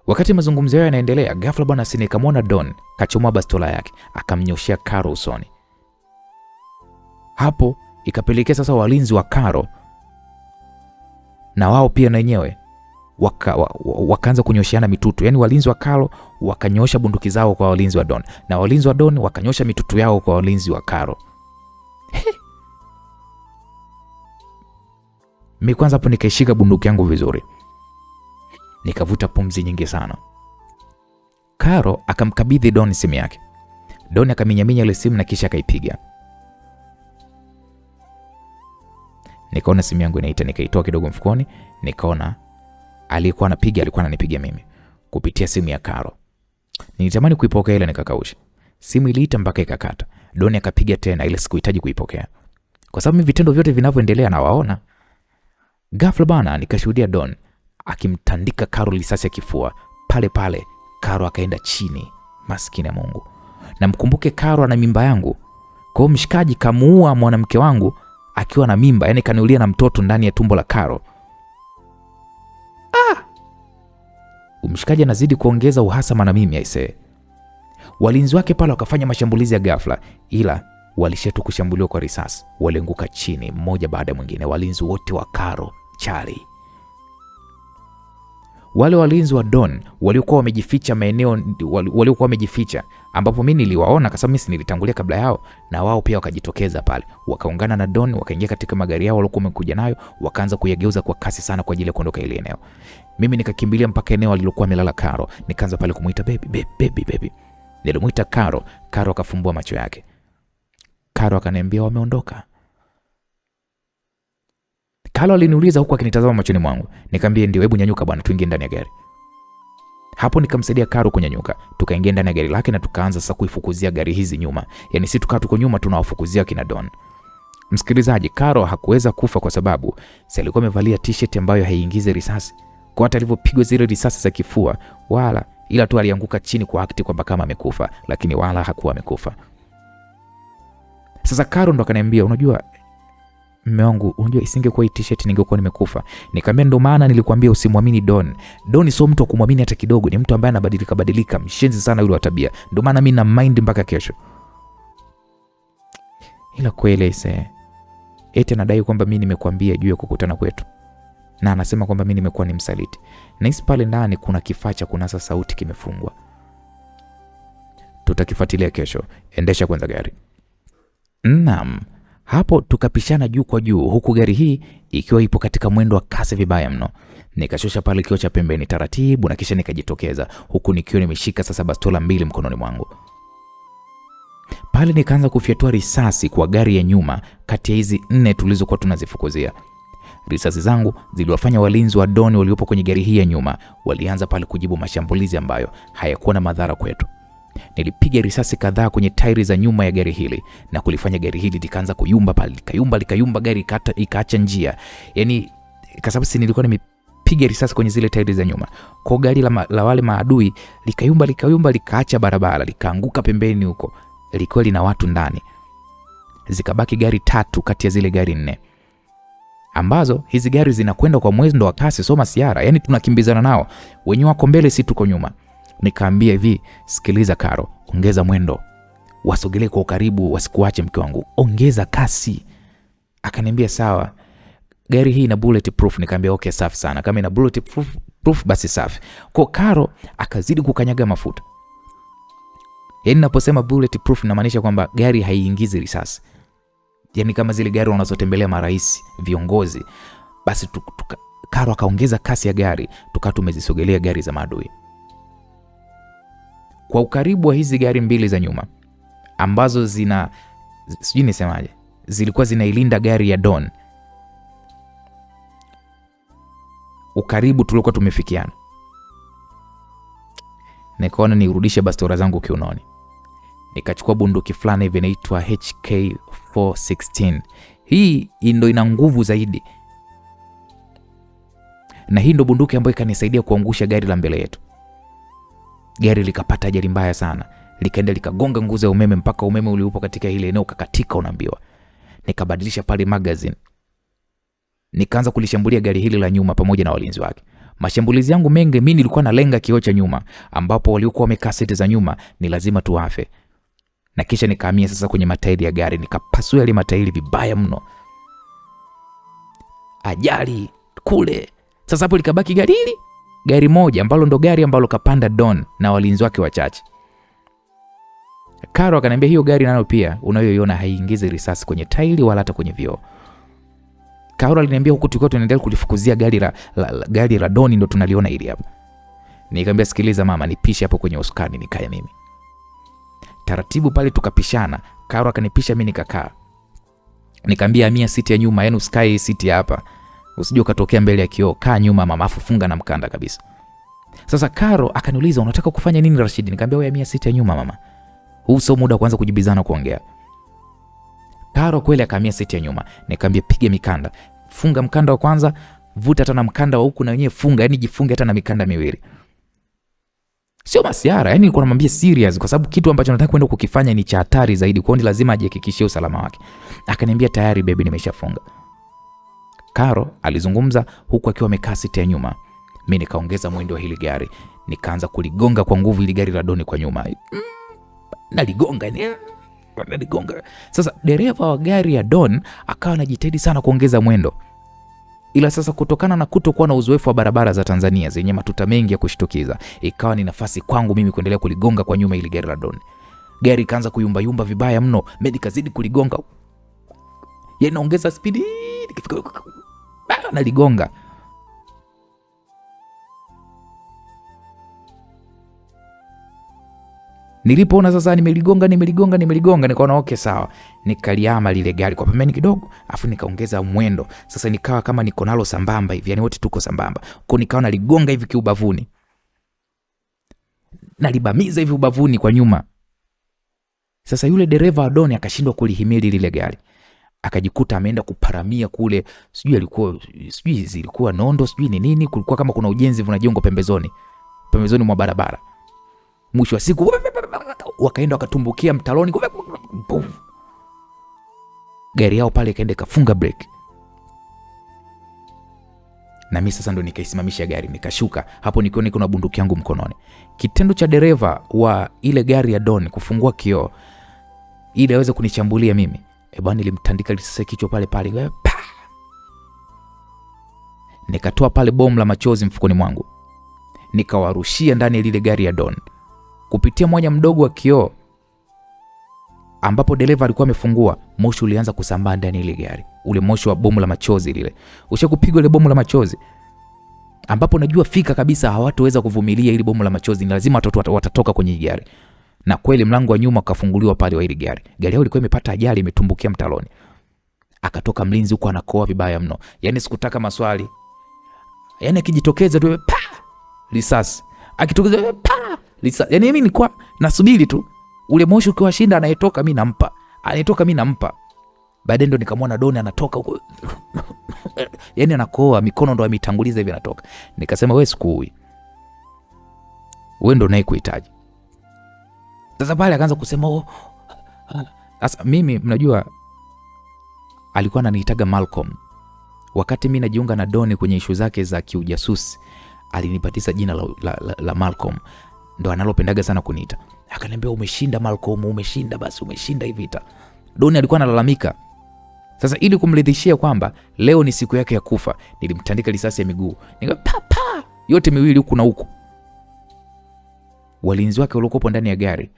Wakati mazungumzo yao yanaendelea, ghafla bwana nikamwona Don kachomoa bastola yake akamnyoshia Karo usoni. Hapo ikapelekea sasa walinzi wa Karo na wao pia na wenyewe wakaanza kunyoshiana mitutu. Yani walinzi wa Karo wakanyosha bunduki zao kwa walinzi wa Don, na walinzi wa Don wakanyosha mitutu yao kwa walinzi wa Karo. Mimi kwanza hapo nikaishika bunduki yangu vizuri, nikavuta pumzi nyingi sana. Karo akamkabidhi Don simu yake. Don akaminyaminya ile simu na kisha akaipiga. Nikaona simu yangu inaita, nikaitoa kidogo mfukoni, nikaona alikuwa ananipigia mimi kupitia simu ya Karo. Nilitamani kuipokea ile nikakausha. Simu iliita mpaka ikakata. Don akapiga tena, ile sikuhitaji kuipokea kwa sababu vitendo vyote vinavyoendelea na waona. Ghafla bana nikashuhudia Don akimtandika Karo risasi ya kifua. Pale pale Karo akaenda chini. Maskini ya Mungu. Na mkumbuke Karo ana mimba yangu. Kwa mshikaji kamuua mwanamke wangu akiwa na mimba, yani kaniulia na mtoto ndani ya tumbo la Karo. Mshikaji anazidi kuongeza uhasama na mimi aisee. Walinzi wake pale wakafanya mashambulizi ya ghafla, ila walishetu kushambuliwa kwa risasi. Walianguka chini mmoja baada ya mwingine, walinzi wote wa Karo chali. Wale walinzi wa Don waliokuwa wamejificha maeneo waliokuwa wamejificha ambapo mimi niliwaona kwa sababu mimi nilitangulia kabla yao, na wao pia wakajitokeza pale, wakaungana na Don, wakaingia katika magari yao waliokuwa wamekuja nayo, wakaanza kuyageuza kwa kasi sana kwa ajili ya kuondoka ile eneo. Mimi nikakimbilia mpaka eneo alilokuwa amelala Karo, nikaanza pale kumuita baby. Nilimuita Karo, Karo akafumbua macho yake. Karo akaniambia wameondoka. Karo aliniuliza huku akinitazama machoni mwangu. Nikamwambia ndio, hebu nyanyuka bwana tuingie ndani ya gari. Hapo nikamsaidia Karo kunyanyuka. Tukaingia ndani ya gari lake na tukaanza sasa kuifukuzia gari hizi nyuma. Yaani si tuko nyuma tunawafukuzia kina Don. Msikilizaji, Karo hakuweza kufa kwa sababu alikuwa amevalia t-shirt ambayo haiingize risasi. Kwa hata alivyopigwa zile risasi za kifua wala, ila tu alianguka chini kwa akti kwamba kama amekufa, lakini wala hakuwa amekufa. Sasa Karo ndo akaniambia, unajua mume wangu, unajua isingekuwa hii t-shirt ningekuwa nimekufa. Nikamwambia ndo maana nilikwambia usimwamini Don. Don sio mtu wa kumwamini hata kidogo, ni mtu ambaye anabadilika, mshenzi sana yule wa tabia. Ndo maana mimi na mind mpaka kesho. Ila kweli eti anadai kwamba mimi nimekwambia juu ya kukutana kwetu. Na anasema kwamba mimi nimekuwa ni msaliti. Na hisi pale ndani kuna kifaa cha kunasa sauti kimefungwa. Tutakifuatilia kesho. Endesha kwanza gari. Naam. Hapo tukapishana juu kwa juu, huku gari hii ikiwa ipo katika mwendo wa kasi vibaya mno. Nikashusha pale kioo cha pembeni taratibu na kisha nikajitokeza, huku nikiwa nimeshika sasa bastola 2 mkononi mwangu. Pale nikaanza kufyatua risasi kwa gari ya nyuma kati ya hizi 4 tulizokuwa tunazifukuzia. Risasi zangu ziliwafanya walinzi wa Don waliopo kwenye gari hii ya nyuma walianza pale kujibu mashambulizi ambayo hayakuwa na madhara kwetu. Nilipiga risasi kadhaa kwenye tairi za nyuma ya gari hili na kulifanya gari hili likaanza kuyumba pale, likayumba gari ikaacha njia. Yaani kwa sababu nilikuwa nimepiga risasi kwenye zile tairi za nyuma. Kwa gari la wale maadui likayumba likaacha barabara, likaanguka pembeni huko. Lilikuwa lina watu ndani. Zikabaki gari 3 kati ya zile gari 4. Ambazo hizi gari zinakwenda kwa mwendo wa kasi soma siara, yani tunakimbizana nao. Wenyewe wako mbele, si tuko nyuma. Nikaambia hivi, sikiliza Karo, ongeza mwendo. Wasogelee kwa ukaribu, wasikuache mke wangu. Ongeza kasi. Akaniambia sawa. Gari hii ina bulletproof. Nikaambia okay, safi sana. Kama ina bulletproof basi safi. Kwa Karo akazidi kukanyaga mafuta. Yaani ninaposema bulletproof inamaanisha kwamba gari haiingizi risasi. Yaani kama zile gari wanazotembelea marais, viongozi. Basi Karo akaongeza kasi ya gari, tukawa tumezisogelea gari za maadui. Kwa ukaribu wa hizi gari 2 za nyuma ambazo sijui nisemaje, zilikuwa zinailinda gari ya Don. Ukaribu tulikuwa tumefikiana. Nikaona nirudishe bastola zangu kiunoni. Nikachukua bunduki fulani hivi inaitwa HK416. Hii ndio ina nguvu zaidi. Na hii ndio bunduki ambayo ikanisaidia kuangusha gari la mbele yetu. Gari likapata ajali mbaya sana. Likaenda likagonga nguzo ya umeme mpaka umeme uliopo katika ile eneo kakatika unaambiwa. Nikabadilisha pale magazine. Nikaanza kulishambulia gari hili la nyuma pamoja na walinzi wake. Mashambulizi yangu mengi mimi nilikuwa nalenga kioo cha nyuma ambapo waliokuwa wamekaa seti za nyuma ni lazima tuafe. Na kisha nikahamia sasa kwenye matairi ya gari, nikapasua yale matairi vibaya mno. Ajali kule. Sasa hapo likabaki gari moja ambalo ndo gari ambalo kapanda Don na walinzi wake wachache. Karo akaniambia hiyo gari nayo pia unayoiona haiingizi risasi kwenye tairi wala hata kwenye vioo. Karo aliniambia huku tulikuwa tunaendelea kulifukuzia gari la Don ndo tunaliona hili hapa. Nikamwambia sikiliza mama, nipishe hapo kwenye usukani nikae mimi. Taratibu pale tukapishana. Karo akanipisha mimi nikakaa. Nikamwambia Amia siti ya nyuma, yani usikae siti hapa. Usije ukatokea mbele ya kioo, kaa nyuma mama, afu funga na mkanda kabisa. Sasa Karo akaniuliza unataka kufanya nini Rashid? Nikamwambia wewe Amia siti ya nyuma mama. Huu sio muda kuanza kujibizana kuongea. Karo kweli akaamia siti ya nyuma. Nikamwambia piga mikanda. Funga mkanda wa kwanza, vuta hata na mkanda wa huku na wenyewe funga, yani jifunge hata na mikanda miwili. Sio masiara, yani nilikuwa namwambia serious kwa sababu kitu ambacho nataka kwenda kukifanya ni cha hatari zaidi, kwa hiyo lazima ajihakikishie usalama wake. Akaniambia tayari baby nimeshafunga. Karo alizungumza huku akiwa amekaa siti ya nyuma. Mimi nikaongeza mwendo wa hili gari, nikaanza kuligonga kwa nguvu hili gari la Doni kwa nyuma. Naligonga. Sasa dereva wa gari ya Don akawa anajitahidi sana kuongeza mwendo. Ila sasa kutokana na kutokuwa na uzoefu wa barabara za Tanzania zenye matuta mengi ya kushtukiza, ikawa ni nafasi kwangu mimi kuendelea kuligonga kwa nyuma ili gari la Don. Gari ikaanza kuyumba yumba vibaya mno, mimi kazidi kuligonga. Yeye naongeza speed, nikifika naligonga. Nilipoona sasa nimeligonga nikaona okay sawa. Nikaliama lile gari kwa pembeni kidogo, afu nikaongeza mwendo. Sasa nikawa kama niko nalo sambamba hivi, yani wote tuko sambamba. Kwa nikawa naligonga hivi kiubavuni. Nalibamiza hivi ubavuni kwa nyuma. Sasa yule dereva wa Doni akashindwa kulihimili lile gari. Akajikuta ameenda kuparamia kule, sijui zilikuwa nondo, sijui ni nini, kulikuwa kama kuna ujenzi unajengwa pembezoni mwa barabara. Mwisho wa siku wakaenda wakatumbukia mtaloni. Gari yao pale kaenda kafunga brake. Na mimi sasa ndo nikaisimamisha gari, nikashuka. Hapo nikiona niko na bunduki yangu mkononi. Kitendo cha dereva wa ile gari ya Don kufungua kioo ili aweze kunichambulia mimi, bwana nilimtandika risasi kichwa pale. Nikatoa pale bomu la machozi mfukoni mwangu. Nikawarushia ndani ya lile gari ya Don. Kupitia mwanya mdogo wa kioo ambapo dereva alikuwa amefungua, moshi ulianza kusambaa ndani ya ile gari. Ule moshi wa bomu la machozi lile. Ushakupigwa ile bomu la machozi ambapo najua fika kabisa hawataweza kuvumilia ile bomu la machozi, ni lazima watoto watatoka kwenye gari. Na kweli mlango wa nyuma ukafunguliwa pale wa ile gari. Gari yao ilikuwa imepata ajali, imetumbukia mtaloni. Akatoka mlinzi huko anakoa vibaya mno. Yaani sikutaka maswali. Yaani akijitokeza tu risasi. Akitokeza yaani mimi nilikuwa nasubiri tu ule moshi ukiwashinda anayetoka mimi nampa. Baadaye ndo nikamwona Doni anatoka huko. Yaani anakoa, mikono ndo ametanguliza hivi anatoka. Nikasema wewe sikui. Wewe ndo unayekuhitaji. Sasa pale akaanza kusema sasa mimi mnajua alikuwa ananiitaga Malcolm. Wakati mimi najiunga na Doni kwenye issue zake za kiujasusi, alinipatiza jina la Malcolm. Ndo analopendaga sana kuniita. Akaniambia umeshinda Malcolm, umeshinda hivi vita. Doni alikuwa analalamika. Sasa ili kumridhishia kwamba leo ni siku yake ya kufa, nilimtandika risasi ya miguu. Papa yote miwili huku na huku. Walinzi wake waliokuwa ndani ya gari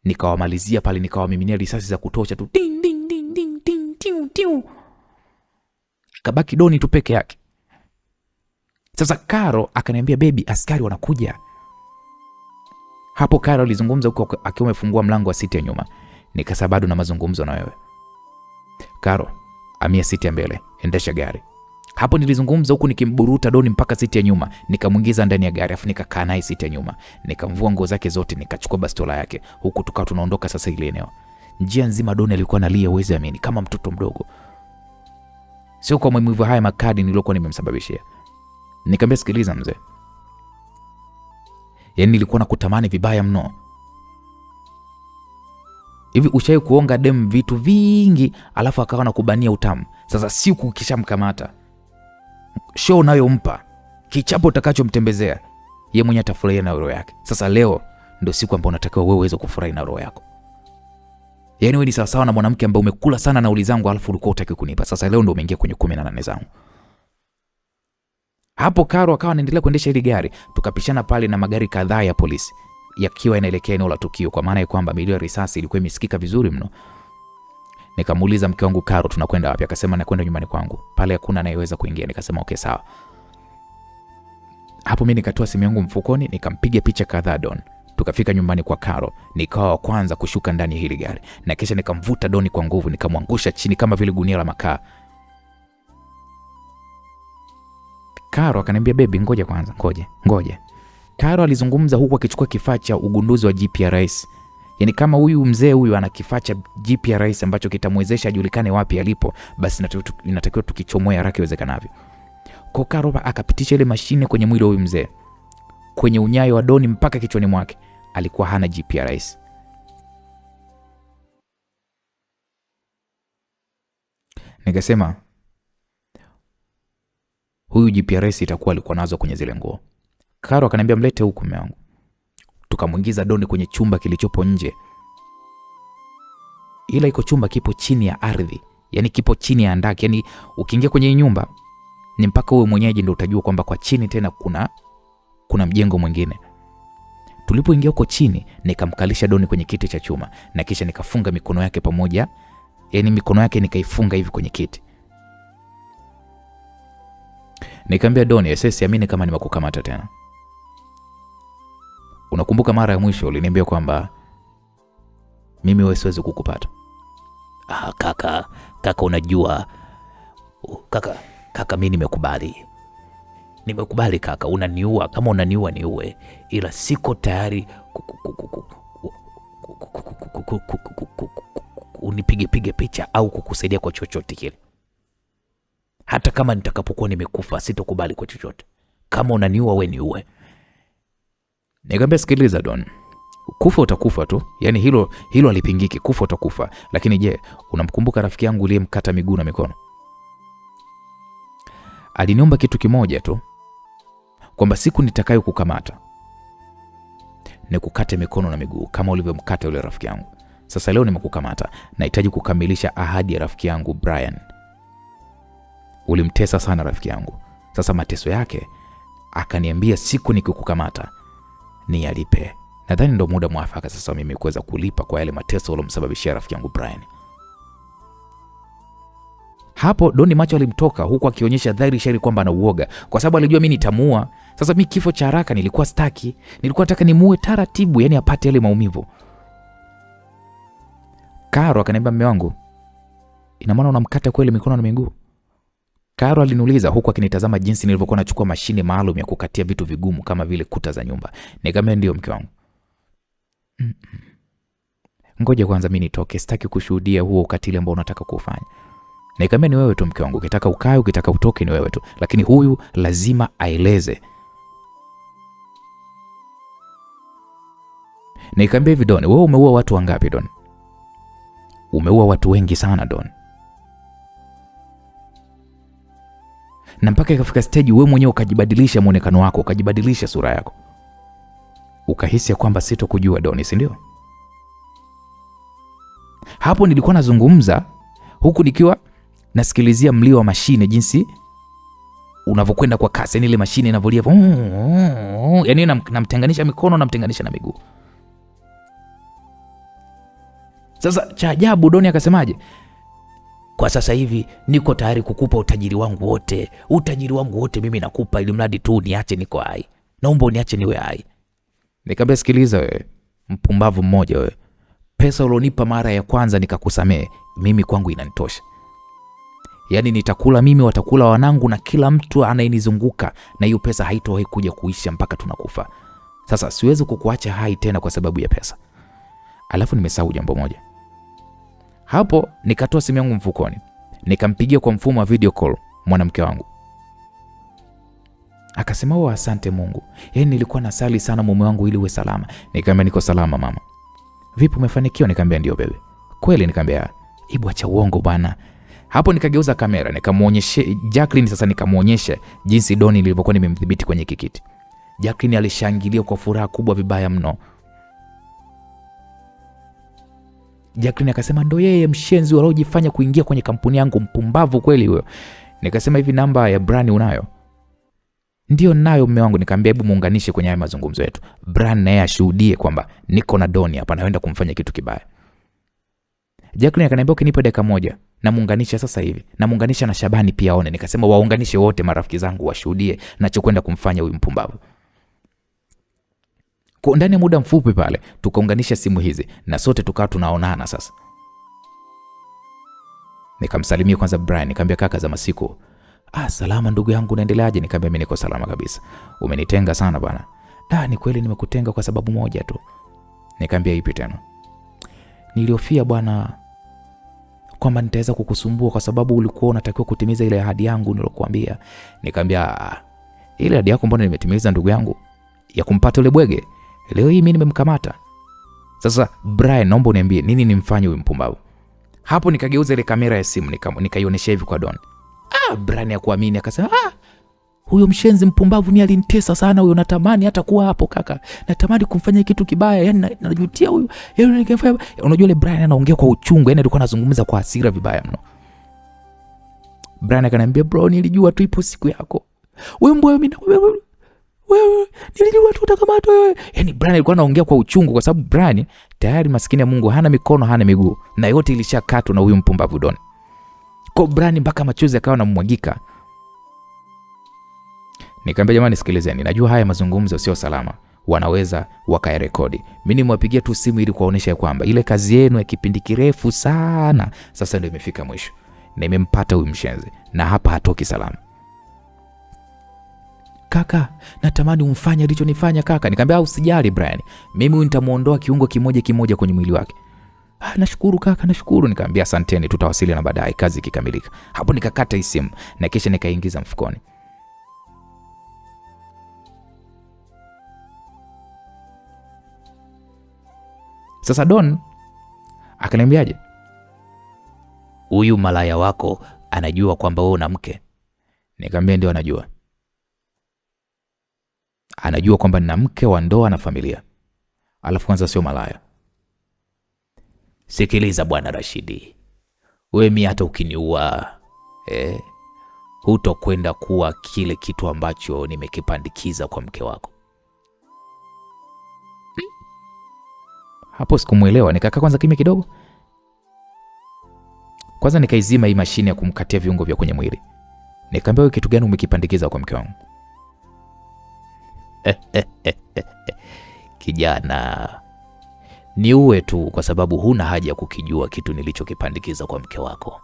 nikawamalizia pale, nikawamiminia risasi za kutosha tu. Ding ding ding ding ding tiu tiu. Kabaki Doni tu peke yake. Sasa Karo akaniambia baby askari wanakuja. Hapo Karo alizungumza huko akiwa amefungua mlango wa siti ya nyuma. Nikasema bado na mazungumzo na wewe. Karo, amia siti ya mbele, endesha gari. Hapo nilizungumza huku nikimburuta Doni mpaka siti ya nyuma, nikamuingiza ndani ya gari, afu nikakaa naye siti ya nyuma. Nikamvua nguo zake zote, nikachukua bastola yake. Huku tukao tunaondoka sasa ile eneo. Njia nzima Doni alikuwa analia, uweze amini, kama mtoto mdogo. Sio kwa maumivu haya makali niliokuwa nimemsababishia. Nikamwambia sikiliza mzee. Yaani nilikuwa nakutamani vibaya mno. Hivi ushawahi kuonga dem vitu vingi alafu akawa anakubania utamu? Sasa siku ukishamkamata, show unayompa, kichapo utakachomtembezea, yeye mwenyewe atafurahia na roho yake. Sasa leo ndio siku ambayo unatakiwa wewe uweze kufurahi na roho yako. Yaani wewe ni sawa sawa na mwanamke ambaye umekula sana nauli zangu alafu ulikuwa hutaki kunipa. Sasa leo ndio umeingia kwenye 18 zangu. Hapo Karo akawa anaendelea kuendesha ile gari, tukapishana pale na magari kadhaa ya polisi yakiwa yanaelekea eneo la tukio, kwa maana ya kwamba milio ya risasi ilikuwa imesikika vizuri mno. Nikamuuliza mke wangu, Karo, tunakwenda wapi? Akasema nakwenda nyumbani kwangu, pale hakuna anayeweza kuingia. Nikasema okay, sawa. Hapo mimi nikatoa simu yangu mfukoni, nikampiga picha kadhaa Don. Tukafika nyumbani kwa Karo, nikawa wa kwanza kushuka ndani ya hili gari, na kisha nikamvuta Doni kwa nguvu, nikamwangusha chini kama vile gunia la makaa. Karo akaniambia, baby, ngoja kwanza, ngoja. Karo alizungumza huku akichukua kifaa cha ugunduzi wa GPRS. Yaani kama huyu mzee huyu ana kifaa cha GPRS ambacho kitamwezesha ajulikane wapi alipo, basi inatakiwa tukichomoe haraka iwezekanavyo. Kwa Karo akapitisha ile mashine kwenye mwili wa huyu mzee, kwenye unyayo wa Doni mpaka kichwani mwake. Alikuwa hana GPRS. Nikasema huyu GPRS itakuwa alikuwa nazo kwenye zile nguo. Karo akaniambia, mlete huku mume wangu. Tukamuingiza Doni kwenye chumba kilichopo nje. Ila iko chumba kipo chini ya ardhi, yani kipo chini ya andaki, yani ukiingia kwenye nyumba ni mpaka wewe mwenyeji ndio utajua kwamba kwa chini tena kuna mjengo mwingine. Tulipoingia huko chini, nikamkalisha Doni kwenye kiti cha chuma na kisha nikafunga mikono yake pamoja, yani mikono yake nikaifunga hivi kwenye kiti. Nikamwambia Doni, siamini kama nimekukamata tena. Unakumbuka mara ya mwisho uliniambia kwamba mimi wewe siwezi kukupata? Kaka unajua kaka mimi nimekubali kaka, unaniua kama unaniua niue, ila siko tayari unipige picha au kukusaidia kwa chochote kile. Hata kama nitakapokuwa nimekufa sitokubali kwa chochote. Kama unaniua wewe niue. Nikamwambia, sikiliza Don, kufa utakufa tu, yani hilo alipingiki, kufa utakufa. Lakini je, unamkumbuka rafiki yangu aliyemkata miguu na mikono? Aliniomba kitu kimoja tu, kwamba siku nitakayo kukamata nikukate mikono na miguu kama ulivyomkata yule rafiki yangu. Sasa leo nimekukamata, nahitaji kukamilisha ahadi ya rafiki yangu Brian. Ulimtesa sana rafiki yangu, sasa mateso yake akaniambia siku nikikukamata ni yalipe. Nadhani ndio muda mwafaka sasa mimi kuweza kulipa kwa yale mateso aliyomsababishia rafiki yangu Brian. Hapo Doni macho alimtoka, huku akionyesha dhahiri shahiri kwamba ana uoga, kwa sababu alijua mimi nitamuua. Sasa mimi kifo cha haraka nilikuwa staki, nilikuwa nataka nimuue taratibu, yani apate yale maumivu. Karo akaniambia, mume wangu, ina maana unamkata kweli mikono na miguu? Karo aliniuliza huku akinitazama jinsi nilivyokuwa nachukua mashine maalum ya kukatia vitu vigumu kama vile kuta za nyumba. Nikamwambia, ndio mke wangu. Ngoja kwanza mimi nitoke, sitaki kushuhudia huo ukatili ambao unataka kufanya. Nikamwambia, ni wewe tu mke wangu, ukitaka ukae, ukitaka utoke ni wewe tu, lakini huyu lazima aeleze. Nikamwambia, hivi Don, wewe umeua watu wangapi Don? Umeua watu wengi sana Don. Na mpaka ikafika stage wewe mwenyewe ukajibadilisha muonekano wako, ukajibadilisha sura yako, ukahisi kwamba sitokujua Don, si ndio? Hapo nilikuwa nazungumza huku nikiwa nasikilizia mlio wa mashine jinsi unavyokwenda kwa kasi, yani ile mashine inavolia, yani namtenganisha mikono, namtenganisha na miguu. Sasa cha ajabu Doni akasemaje? Kwa sasa hivi niko tayari kukupa utajiri wangu wote mimi nakupa, ili mradi tu niache niko hai. Naomba uniache niwe hai. Nikamwambia, sikiliza wewe, mpumbavu mmoja wewe. Pesa ulionipa mara ya kwanza nikakusamee, mimi kwangu inanitosha. Yaani nitakula mimi, watakula wanangu na kila mtu anayenizunguka, na hiyo pesa haitowahi kuja kuisha mpaka tunakufa. Sasa siwezi kukuacha hai tena kwa sababu ya pesa. Alafu nimesahau jambo moja. Hapo nikatoa simu yangu mfukoni, nikampigia kwa mfumo wa video call mwanamke wangu. Akasema, asante Mungu, nilikuwa nasali sana mume wangu ili uwe salama. Nikamwambia, niko salama mama. Vipi, umefanikiwa? Nikamwambia, ndio bebe. Kweli? Nikamwambia, hebu acha uongo bwana. Hapo nikageuza kamera nikamuonyesha Jacqueline. Sasa nikamuonyesha jinsi Doni nilivyokuwa nimemdhibiti kwenye kikiti. Jacqueline alishangilia kwa furaha kubwa vibaya mno. Jacqueline akasema, ndo yeye mshenzi aliyojifanya kuingia kwenye kampuni yangu, mpumbavu kweli huyo. Nikasema, hivi namba ya Brian unayo? Ndio nayo mume wangu. Nikamwambia hebu muunganishe kwenye haya mazungumzo yetu. Brian naye ashuhudie kwamba niko na Doni hapa naenda kumfanya kitu kibaya. Jacqueline akaniambia ukinipa dakika moja na muunganisha sasa hivi. Na muunganisha na Shabani pia aone. Nikasema waunganishe wote marafiki zangu washuhudie nachokwenda kumfanya huyu mpumbavu. Kwa ndani ya muda mfupi pale tukaunganisha simu hizi na sote tukawa tunaonana sasa. Nikamsalimia kwanza Brian, nikamwambia kaka za masiku. Salama ndugu yangu unaendeleaje? Nikamwambia mimi niko salama kabisa. Umenitenga sana bwana. Ni kweli nimekutenga kwa sababu moja tu. Nikamwambia ipi tena? Niliofia bwana kwamba nitaweza kukusumbua kwa sababu ulikuwa unatakiwa kutimiza ile ahadi yangu nilokuambia. Nikamwambia ile ahadi yako mbona nimetimiza ndugu yangu? Ya kumpata ule bwege. Leo hii mimi nimemkamata. Sasa Brian naomba uniambie nini nimfanye huyu mpumbavu? Hapo nikageuza ile kamera ya simu nikaionyesha hivi kwa Don. Brian hakuamini akasema huyo mshenzi mpumbavu ni alinitesa sana huyo, natamani hata kuwa hapo kaka. Natamani kumfanya kitu kibaya, yani najutia huyo. Unajua ile Brian anaongea kwa uchungu, yani alikuwa anazungumza kwa hasira vibaya mno. Brian akaniambia bro, nilijua tu ipo siku yako. Wewe mbona wewe nilijua tu utakamatwa wewe. Yani Brian alikuwa anaongea kwa uchungu kwa sababu Brian tayari maskini ya Mungu hana mikono hana miguu na yote ilishakatwa na huyu mpumbavu Don. Kwa Brian mpaka machozi yakawa yanamwagika. Nikamwambia jamani sikilizeni, najua haya mazungumzo sio salama. Wanaweza wakayarekodi. Mimi nimwapigia tu simu ili kuwaonesha kwamba ile kazi yenu ya kipindi kirefu sana sasa ndio imefika mwisho. Na imempata huyu mshenzi na hapa hatoki salama. Kaka, natamani umfanye alichonifanya kaka. Nikamwambia usijali Brian. Mimi nitamuondoa kiungo kimoja kimoja kwenye mwili wake. Nashukuru kaka, nashukuru. Nikamwambia asanteni, tutawasiliana baadaye kazi ikikamilika. Hapo nikakata hii simu na kisha nikaingiza mfukoni. Sasa Don akaniambiaje? Huyu malaya wako anajua kwamba wewe una mke? Nikamwambia ndio anajua. Anajua kwamba nina mke wa ndoa na familia. Alafu kwanza sio malaya. Sikiliza bwana Rashidi. Wewe mimi hata ukiniua hutokwenda kuwa kile kitu ambacho nimekipandikiza kwa mke wako. Hapo sikumuelewa, nikakaa kwanza kimya kidogo. Kwanza nikaizima hii mashine ya kumkatia viungo vya kwenye mwili. Nikamwambia wewe kitu gani umekipandikiza kwa mke wangu? Kijana, ni uwe tu kwa sababu huna haja ya kukijua kitu nilichokipandikiza kwa mke wako.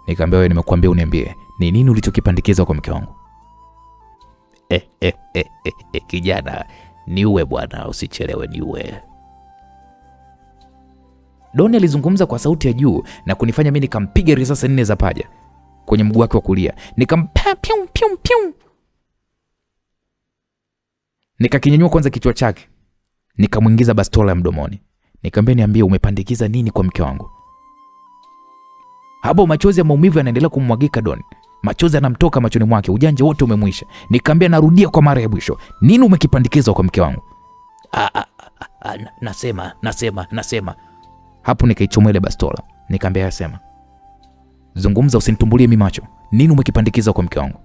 Nikamwambia wewe nimekuambia uniambie ni nini ulichokipandikiza kwa mke wangu? Kijana, ni uwe bwana, usichelewe, ni uwe. Doni alizungumza kwa sauti ya juu na kunifanya mimi nikampiga risasi 4 za paja kwenye mguu wake wa kulia. Nikampa pium pium pium. Nikakinyanyua kwanza kichwa chake. Nikamuingiza bastola mdomoni. Nikamwambia niambie umepandikiza nini kwa mke wangu? Hapo machozi ya maumivu yanaendelea kumwagika Don. Machozi yanamtoka machoni mwake, ujanja wote umemwisha. Nikamwambia narudia kwa mara ya mwisho. Nini umekipandikiza kwa mke wangu? Nasema. Hapo nikaichomoa ile bastola. Nikamwambia yasema. Zungumza usinitumbulie mimi macho. Nini umekipandikiza kwa mke wangu?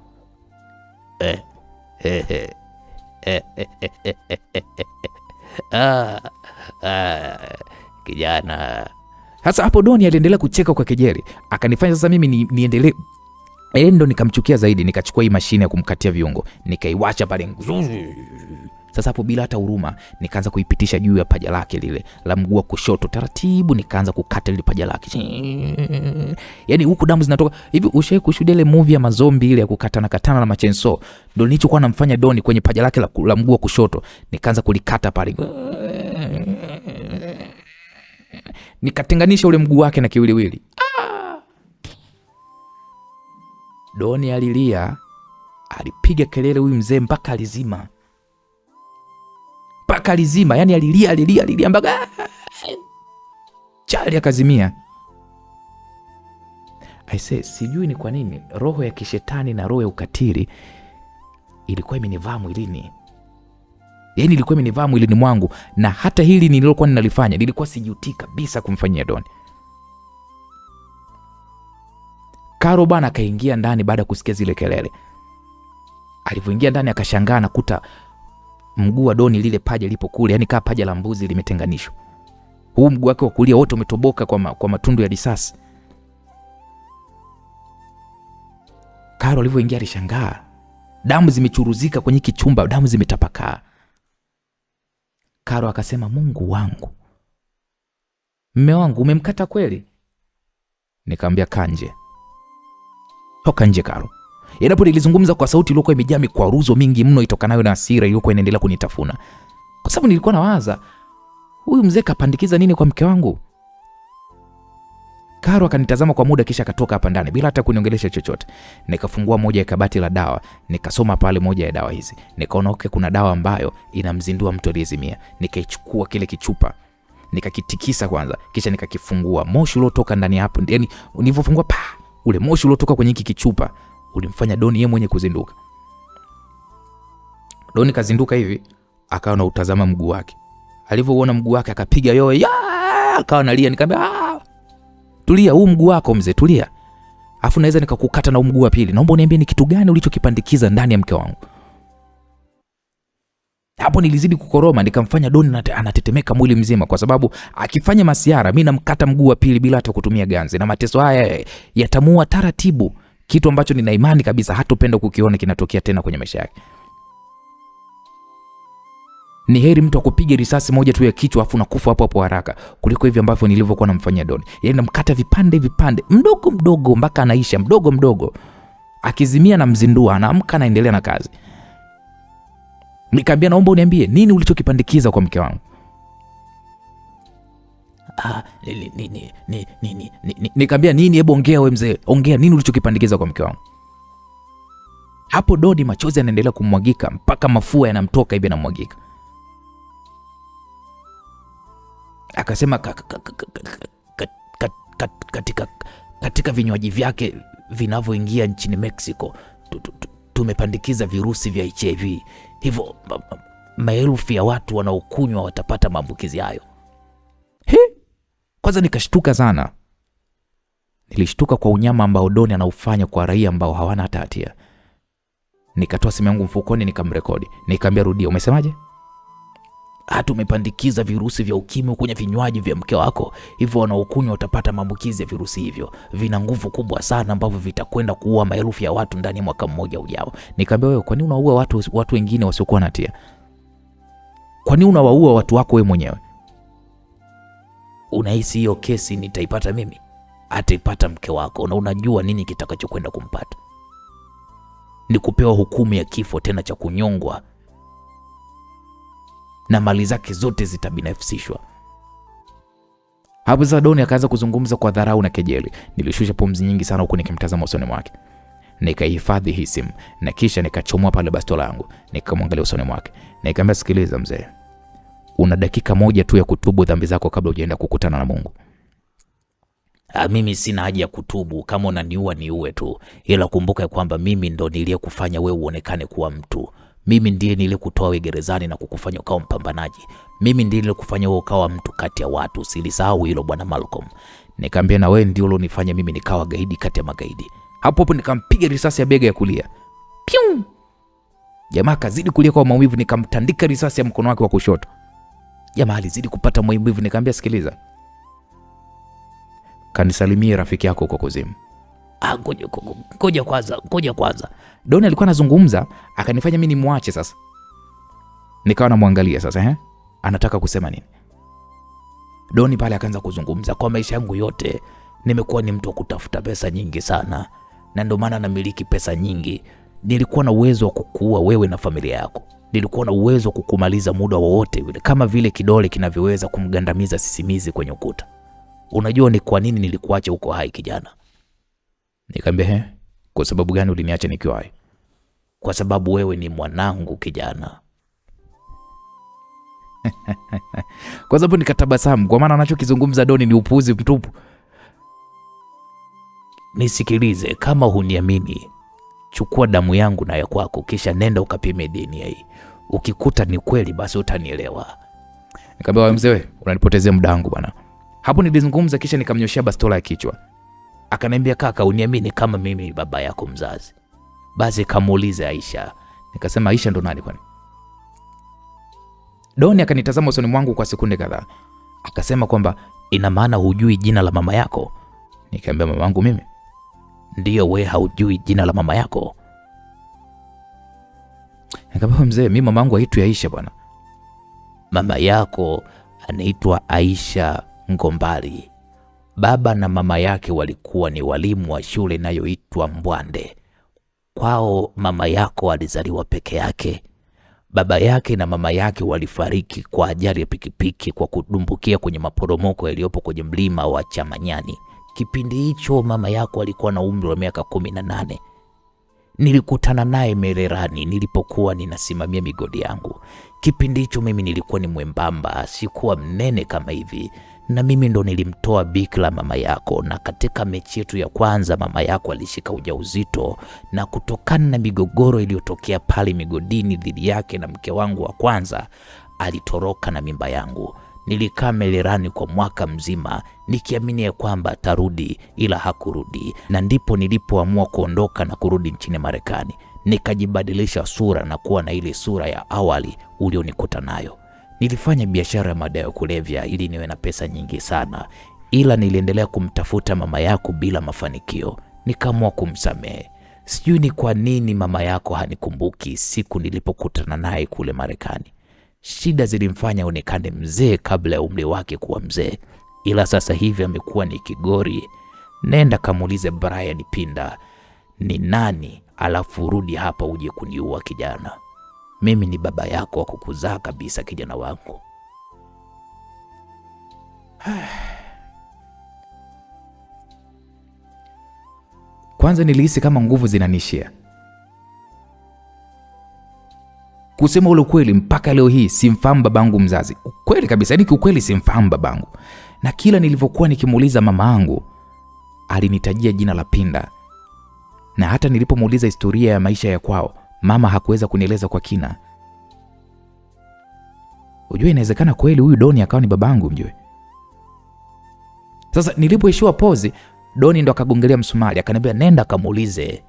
Kijana. Sasa hapo Doni aliendelea kucheka kwa kejeli. Akanifanya sasa mimi niendelee. Endo nikamchukia zaidi, nikachukua hii mashine ya kumkatia viungo, nikaiwacha pale. Sasa hapo bila hata huruma, nikaanza kuipitisha juu ya paja lake lile la mguu wa kushoto. Taratibu nikaanza kukata lile paja lake. Yaani huku damu zinatoka. Hivi ushawahi kushuhudia ile movie ya mazombi ile ya kukatana na machenso? Ndio nilichokuwa namfanya Doni kwenye paja lake la mguu wa kushoto. Nikaanza kulikata pale. Nikatenganisha ule mguu wake na kiwiliwili. Doni alilia, alipiga kelele huyu mzee mpaka alizima. Yani alilia mpaka Charlie akazimia. I say sijui ni kwa nini roho ya kishetani na roho ya ukatili ilikuwa imenivaa mwilini. Yaani ilikuwa imenivaa mwilini mwangu, na hata hili nililokuwa ninalifanya nilikuwa sijuti kabisa kumfanyia Doni. Karo bana akaingia ndani baada ya kusikia zile kelele. Alipoingia ndani akashangaa nakuta mguu wa Doni lile paja lipo kule, yani kama paja la mbuzi limetenganishwa. Huu mguu wake wa kulia wote umetoboka kwa matundu ya risasi. Karo alipoingia alishangaa. Damu zimechuruzika kwenye kichumba, damu zimetapakaa. Karo akasema, Mungu wangu. Mume wangu umemkata kweli? Nikamwambia kanje. Toka nje Karo. Endapo nilizungumza kwa sauti iliyokuwa imejaa mikwaruzo mingi mno itokanayo na hasira iliyokuwa inaendelea kunitafuna. Kwa sababu nilikuwa nawaza, huyu mzee kapandikiza nini kwa mke wangu? Karo akanitazama kwa muda kisha akatoka hapa ndani bila hata kuniongelesha chochote. Nikafungua moja ya kabati la dawa, nikasoma pale moja ya dawa hizi. Nikaona kuna dawa ambayo inamzindua mtu aliyezimia. Nikaichukua kile kichupa, nikakitikisa kwanza, kisha nikakifungua. Moshi uliotoka ndani hapo, yani nilipofungua ule moshi uliotoka kwenye hiki kichupa ulimfanya Doni yeye mwenye kuzinduka. Doni kazinduka hivi, akawa na utazama mguu wake. Alivyoona mguu wake akapiga yowe, akawa analia. Nikamwambia, tulia, huu mguu wako mzee, tulia. Afu naweza nikakukata na mguu wa pili. Naomba uniambie ni kitu gani ulichokipandikiza ndani ya mke wangu. Hapo nilizidi kukoroma, nikamfanya Doni anatetemeka mwili mzima, kwa sababu akifanya masiara mimi namkata mguu wa pili bila hata kutumia ganzi, na mateso haya yatamua taratibu, kitu ambacho nina imani kabisa hatopenda kukiona kinatokea tena kwenye maisha yake. Ni heri mtu akupige risasi moja tu ya kichwa afu nakufa hapo hapo haraka kuliko hivi ambavyo nilivyokuwa namfanyia Doni. Yaani namkata vipande mdogo mdogo mpaka anaisha mdogo mdogo. Akizimia na mzindua, anaamka naendelea na kazi. Nikamwambia, naomba uniambie nini ulichokipandikiza kwa mke wangu. Nikamwambia, nini? Hebu ongea wewe mzee, ongea, nini ulichokipandikiza kwa mke wangu. Hapo Doni machozi yanaendelea kumwagika mpaka mafua yanamtoka hivi yanamwagika. Akasema katika vinywaji vyake vinavyoingia nchini Mexico tumepandikiza virusi vya HIV. Hivyo maelfu ya watu wanaokunywa watapata maambukizi hayo. Kwanza nikashtuka sana. Nilishtuka kwa unyama ambao Doni anaufanya kwa raia ambao hawana hata hatia. Nikatoa simu yangu mfukoni nikamrekodi. Nikamwambia, rudia, umesemaje? Tumepandikiza virusi vya ukimwi kwenye vinywaji vya mke wako. Hivyo wanaokunywa watapata maambukizi ya virusi hivyo. Vina nguvu kubwa sana ambavyo vitakwenda kuua maelfu ya watu ndani ya mwaka mmoja ujao. Nikamwambia, wewe kwa nini unaua watu wengine wasiokuwa na hatia? Kwa nini unawaua watu wako wewe mwenyewe? Unahisi hiyo kesi nitaipata mimi? Ataipata mke wako, na unajua nini kitakachokwenda kumpata? Ni kupewa hukumu ya kifo, tena cha kunyongwa, na mali zake zote zitabinafsishwa. Hapo sasa Doni akaanza kuzungumza kwa dharau na kejeli. Nilishusha pumzi nyingi sana huku nikimtazama usoni mwake. Nikahifadhi hii simu na kisha nikachomoa pale bastola yangu, nikamwangalia usoni mwake. Nikamwambia, sikiliza mzee, una dakika moja tu ya kutubu dhambi zako kabla hujaenda kukutana na Mungu. Mimi sina haja ya kutubu, kama unaniua niue tu. Ila kumbuka kwamba mimi ndo niliyekufanya wewe uonekane kuwa mtu. Mimi ndiye nilikutoa wewe gerezani na kukufanya ukawa mpambanaji. Mimi ndiye nilikufanya wewe ukawa mtu kati ya watu. Usilisahau hilo bwana Malcolm. Nikamwambia, na wewe ndio ulionifanya mimi nikawa gaidi kati ya magaidi. Hapo hapo nikampiga risasi ya bega ya kulia. Piu! Jamaa kazidi kulia kwa maumivu, nikamtandika risasi ya mkono wake wa kushoto. Jamaa alizidi kupata maumivu. Nikamwambia, sikiliza, kanisalimie rafiki yako kwa kuzimu. Ngoja kwanza. Doni alikuwa anazungumza, akanifanya mimi nimwache sasa. Nikawa namwangalia sasa, anataka kusema nini? Doni pale akaanza kuzungumza, kwa maisha yangu yote nimekuwa ni mtu wa kutafuta pesa nyingi sana, na ndio maana namiliki pesa nyingi. Nilikuwa na uwezo wa kukuua wewe na familia yako. Nilikuwa na uwezo wa kukumaliza muda wowote vile, kama vile kidole kinavyoweza kumgandamiza sisimizi kwenye ukuta. Unajua ni kwa nini nilikuacha huko hai kijana? Nikamwambia, kwa sababu gani uliniacha nikiwa hai? Kwa sababu wewe ni mwanangu kijana. Kwa sababu nikatabasamu, kwa maana anachokizungumza Doni ni upuuzi mtupu. Nisikilize, kama huniamini, chukua damu yangu na ya kwako, kisha nenda ukapime DNA. Ukikuta ni kweli, basi utanielewa. Nikamwambia, wewe mzee, unanipotezea muda wangu bwana. Hapo nilizungumza kisha nikamnyoshia bastola ya kichwa. Akaniambia, kaka, uniamini kama mimi baba yako mzazi, basi kamuulize Aisha. Nikasema Aisha ndo nani kwani? Doni akanitazama usoni mwangu kwa sekunde kadhaa. Akasema kwamba ina maana hujui jina la mama yako? Nikamwambia mamangu mimi? Ndiyo, we haujui jina la mama yako? Nikamwambia mzee, mimi mamangu haitwi Aisha bwana. Mama yako anaitwa Aisha Ngombali. Baba na mama yake walikuwa ni walimu wa shule inayoitwa Mbwande. Kwao mama yako alizaliwa peke yake. Baba yake na mama yake walifariki kwa ajali ya pikipiki kwa kudumbukia kwenye maporomoko yaliyopo kwenye mlima wa Chamanyani. Kipindi hicho mama yako alikuwa na umri wa miaka 18. Nilikutana naye Mererani nilipokuwa ninasimamia migodi yangu. Kipindi hicho mimi nilikuwa ni mwembamba, sikuwa mnene kama hivi, na mimi ndo nilimtoa bikira mama yako. Na katika mechi yetu ya kwanza mama yako alishika ujauzito, na kutokana na migogoro iliyotokea pale migodini dhidi yake na mke wangu wa kwanza, alitoroka na mimba yangu. Nilikaa Mererani kwa mwaka mzima nikiamini ya kwamba atarudi, ila hakurudi, na ndipo nilipoamua kuondoka na kurudi nchini Marekani. Nikajibadilisha sura na kuwa na ile sura ya awali ulionikuta nayo. Nilifanya biashara ya madawa ya kulevya ili niwe na pesa nyingi sana, ila niliendelea kumtafuta mama yako bila mafanikio. Nikaamua kumsamehe. Sijui ni kwa nini mama yako hanikumbuki siku nilipokutana naye kule Marekani. Shida zilimfanya aonekane mzee kabla ya umri wake kuwa mzee, ila sasa hivi amekuwa ni kigori. Nenda kamuulize Brian Pinda ni nani, alafu rudi hapa uje kuniua kijana. Mimi ni baba yako wa kukuzaa kabisa kijana wangu. Kwanza nilihisi kama nguvu zinanishia. Kusema ule ukweli, mpaka leo hii simfahamu babangu mzazi. Ukweli kabisa, yani kiukweli simfahamu babangu. Na kila nilivyokuwa nikimuuliza mama yangu, alinitajia jina la Pinda. Na hata nilipomuuliza historia ya maisha ya kwao, mama hakuweza kunieleza kwa kina. Unajua inawezekana kweli huyu Doni akawa ni babangu mjue. Sasa nilipoishiwa pozi, Doni ndo akagongelea msumari, akaniambia nenda kamuulize.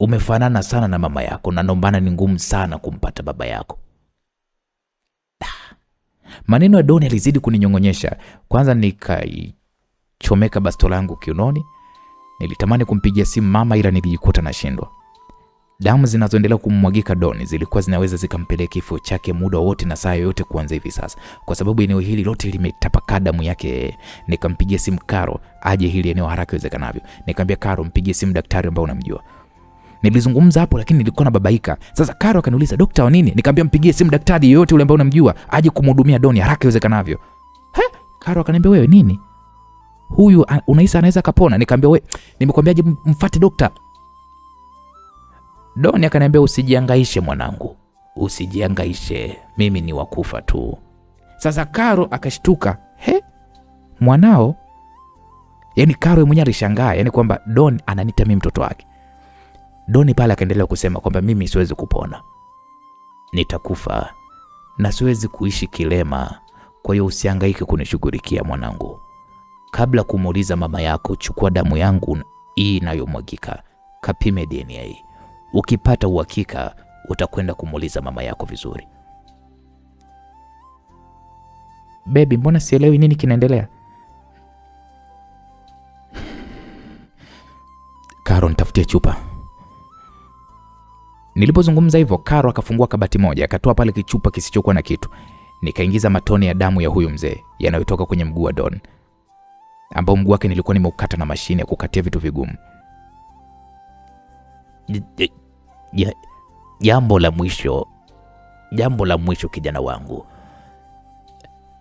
Umefanana sana na mama yako na ndombana ni ngumu sana kumpata baba yako. Maneno ya Doni alizidi kuninyongonyesha. Kwanza nikaichomeka bastola yangu kiunoni. Nilitamani kumpigia simu mama ila nilijikuta nashindwa. Damu zinazoendelea kummwagika Doni zilikuwa zinaweza zikampeleka kifo chake muda wote na saa yote kuanza hivi sasa, kwa sababu eneo hili lote limetapakaa damu yake. Nikampigia simu Karo aje hili eneo haraka iwezekanavyo. Nikamwambia Karo, mpigie simu daktari ambaye unamjua. Nilizungumza hapo lakini nilikuwa na babaika. Sasa Karo akaniuliza daktari wa nini? Nikamwambia mpigie simu daktari yoyote yule ambaye unamjua aje kumhudumia Doni haraka iwezekanavyo. Karo akaniambia wewe nini? Huyu unahisi anaweza kapona? Nikamwambia wewe, nimekwambiaje mfuate daktari? Doni akaniambia usijihangaishe mwanangu, usijihangaishe, mimi ni wakufa tu. Sasa Karo akashtuka, mwanao? Yani Karo mwenyewe alishangaa, yani kwamba Doni ananiita mimi mtoto wake. Doni pale akaendelea kusema kwamba mimi siwezi kupona, nitakufa na siwezi kuishi kilema, kwa hiyo usihangaike kunishughulikia mwanangu. Kabla kumuuliza mama yako, chukua damu yangu hii inayomwagika, kapime DNA. Ukipata uhakika utakwenda kumuuliza mama yako vizuri. Baby, mbona sielewi nini kinaendelea? Karo, nitafutie chupa. Nilipozungumza hivyo, Karo akafungua kabati moja, akatoa pale kichupa kisichokuwa na kitu. Nikaingiza matone ya damu ya huyu mzee yanayotoka kwenye mguu wa Don, ambao mguu wake nilikuwa nimeukata na mashine ya kukatia vitu vigumu. Jambo la mwisho kijana wangu.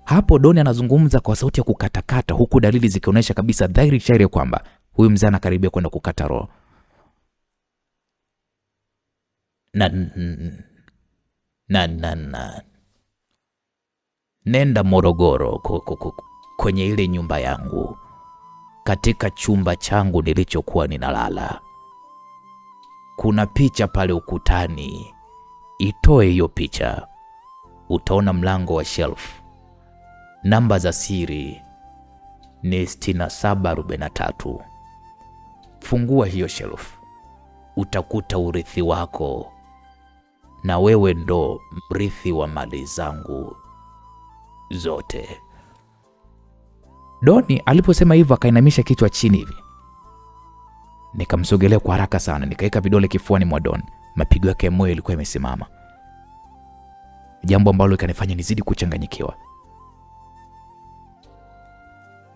Hapo Doni anazungumza kwa sauti ya kukatakata, huku dalili zikionyesha kabisa dhahiri shairi kwamba huyu mzee anakaribia kwenda kukata roho. Nenda Morogoro kwenye ile nyumba yangu, katika chumba changu nilichokuwa ninalala. Kuna picha pale ukutani, itoe hiyo picha. Utaona mlango wa shelf, namba za siri, ni 6743. Fungua hiyo shelf, utakuta urithi wako, na wewe ndo mrithi wa mali zangu zote. Doni aliposema hivyo akainamisha kichwa chini hivi. Nikamsogelea kwa haraka sana, nikaweka vidole kifuani mwa Don. Mapigo yake ya moyo yalikuwa yamesimama, jambo ambalo likanifanya nizidi kuchanganyikiwa.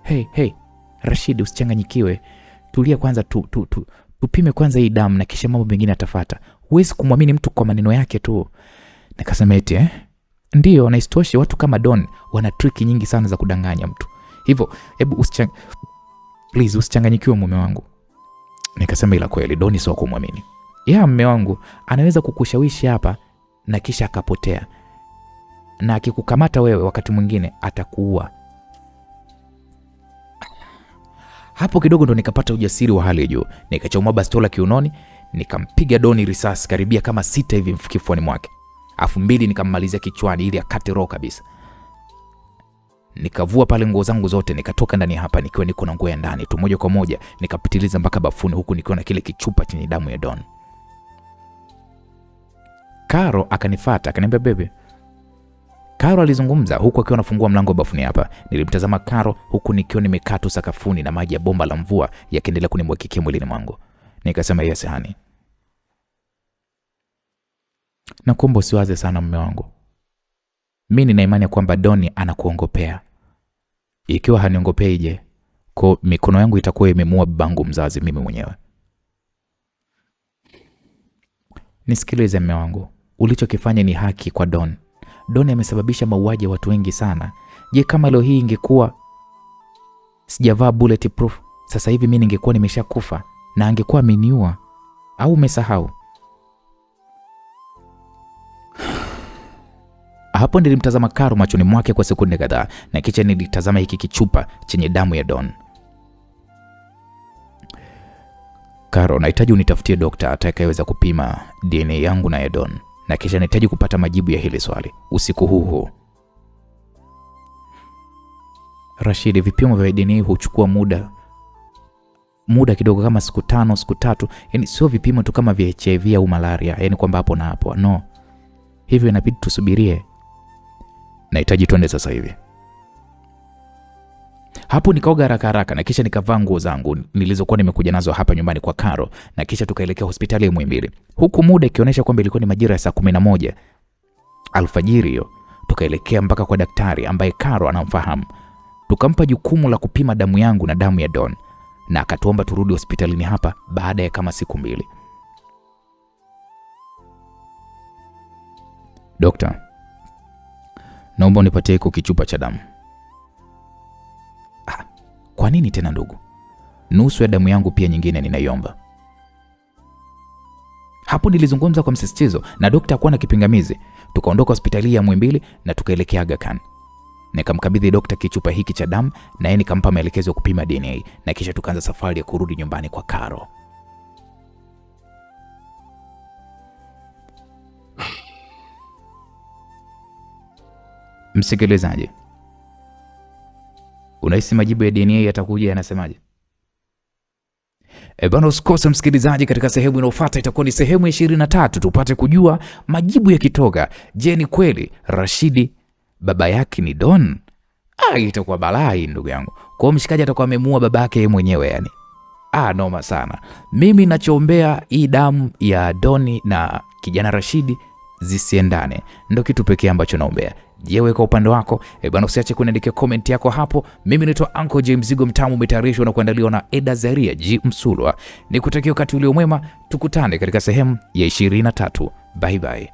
Hey, Rashid, usichanganyikiwe. Tulia kwanza, tupime kwanza hii damu na kisha mambo mengine yatafuata. Huwezi kumwamini mtu kwa maneno yake tu. Nikasema eti ndio, na isitoshe watu kama Don wana triki nyingi sana za kudanganya mtu. Hivyo hebu please usichanganyikiwe mume wangu. Nikasema ila kweli Don sio kumwamini. Mume wangu anaweza kukushawishi hapa na kisha akapotea. Na akikukamata wewe wakati mwingine atakuua. Hapo kidogo ndo nikapata ujasiri wa hali ya juu. Nikachomoa bastola kiunoni, nikampiga Doni risasi karibia kama 6 hivi kifuani mwake. Afu 2 nikammalizia kichwani ili akate roho kabisa. Nikavua pale nguo zangu zote, nikatoka ndani hapa nikiwa niko na nguo ya ndani tu. Moja kwa moja nikapitiliza mpaka bafuni, huku nikiwa na kile kichupa chenye damu ya Don. Karo akanifuata akaniambia bebe. Karo alizungumza huku akiwa anafungua mlango wa bafuni hapa. Nilimtazama Karo huku nikiwa nimekaa tu sakafuni na maji ya bomba la mvua yakiendelea kunimwagikia mwilini mwangu. Nikasema yes honey. Nakuomba usiwaze sana mume wangu. Mimi nina imani kwamba Doni anakuongopea. Ikiwa haniongopei je, kwa mikono yangu itakuwa imemuua babangu mzazi mimi mwenyewe. Nisikilize mume wangu. Ulichokifanya ni haki kwa Don. Don amesababisha mauaji ya watu wengi sana. Je, kama leo hii ingekuwa sijavaa bulletproof, sasa hivi mimi ningekuwa nimeshakufa na angekuwa ameniua. Au umesahau? Hapo nilimtazama Karo machoni mwake kwa sekunde kadhaa na kisha nilitazama hiki kichupa chenye damu ya Don. Karo, nahitaji unitafutie dokta atakayeweza kupima DNA yangu na ya Don. Na kisha nahitaji kupata majibu ya hili swali usiku huu. Rashid, vipimo vya DNA huchukua muda kidogo, kama siku 5 siku 3. Yaani sio vipimo tu kama vya HIV au malaria, yaani kwamba hapo na hapo. No. Hivyo inabidi tusubirie. Nahitaji twende sasa hivi. Hapo nikaoga haraka na kisha nikavaa nguo zangu nilizokuwa nimekuja nazo hapa nyumbani kwa Karo, na kisha tukaelekea hospitali ya Muhimbili. Huku muda ikionyesha kwamba ilikuwa ni majira ya saa 11 alfajiri hiyo. Tukaelekea mpaka kwa daktari ambaye Karo anamfahamu. Tukampa jukumu la kupima damu yangu na damu ya Don, na akatuomba turudi hospitalini hapa baada ya kama siku 2. Dokta, naomba unipatie kichupa cha damu. Kwa nini tena ndugu? Nusu ya damu yangu pia nyingine ninaiomba. Hapo nilizungumza kwa msisitizo na daktari hakuwa na kipingamizi. Tukaondoka hospitali ya Muhimbili na tukaelekea Aga Khan. Nikamkabidhi daktari kichupa hiki cha damu na yeye nikampa maelekezo ya kupima DNA, na kisha tukaanza safari ya kurudi nyumbani kwa Karo. Msikilizaji, unahisi majibu ya DNA yatakuja yanasemaje? Bwana, usikose msikilizaji, katika sehemu inayofuata itakuwa ni sehemu ya 23 tupate kujua majibu ya kitoga. Je, ni kweli Rashidi baba yake ni Don? Itakuwa balaa ndugu yangu. Kwa hiyo mshikaji atakuwa amemuua baba yake yeye mwenyewe yani. Noma sana. Mimi nachoombea hii damu ya Doni na kijana Rashidi zisiendane. Ndio kitu pekee ambacho naombea. Je, wewe kwa upande wako? Bwana, usiache kuniandikia comment yako hapo. Mimi naitwa Uncle J Mzigo Mtamu, umetayarishwa na kuandaliwa na Eda Zaria G Msulwa. Nikutakia wakati ulio mwema, tukutane katika sehemu ya 23. Bye bye.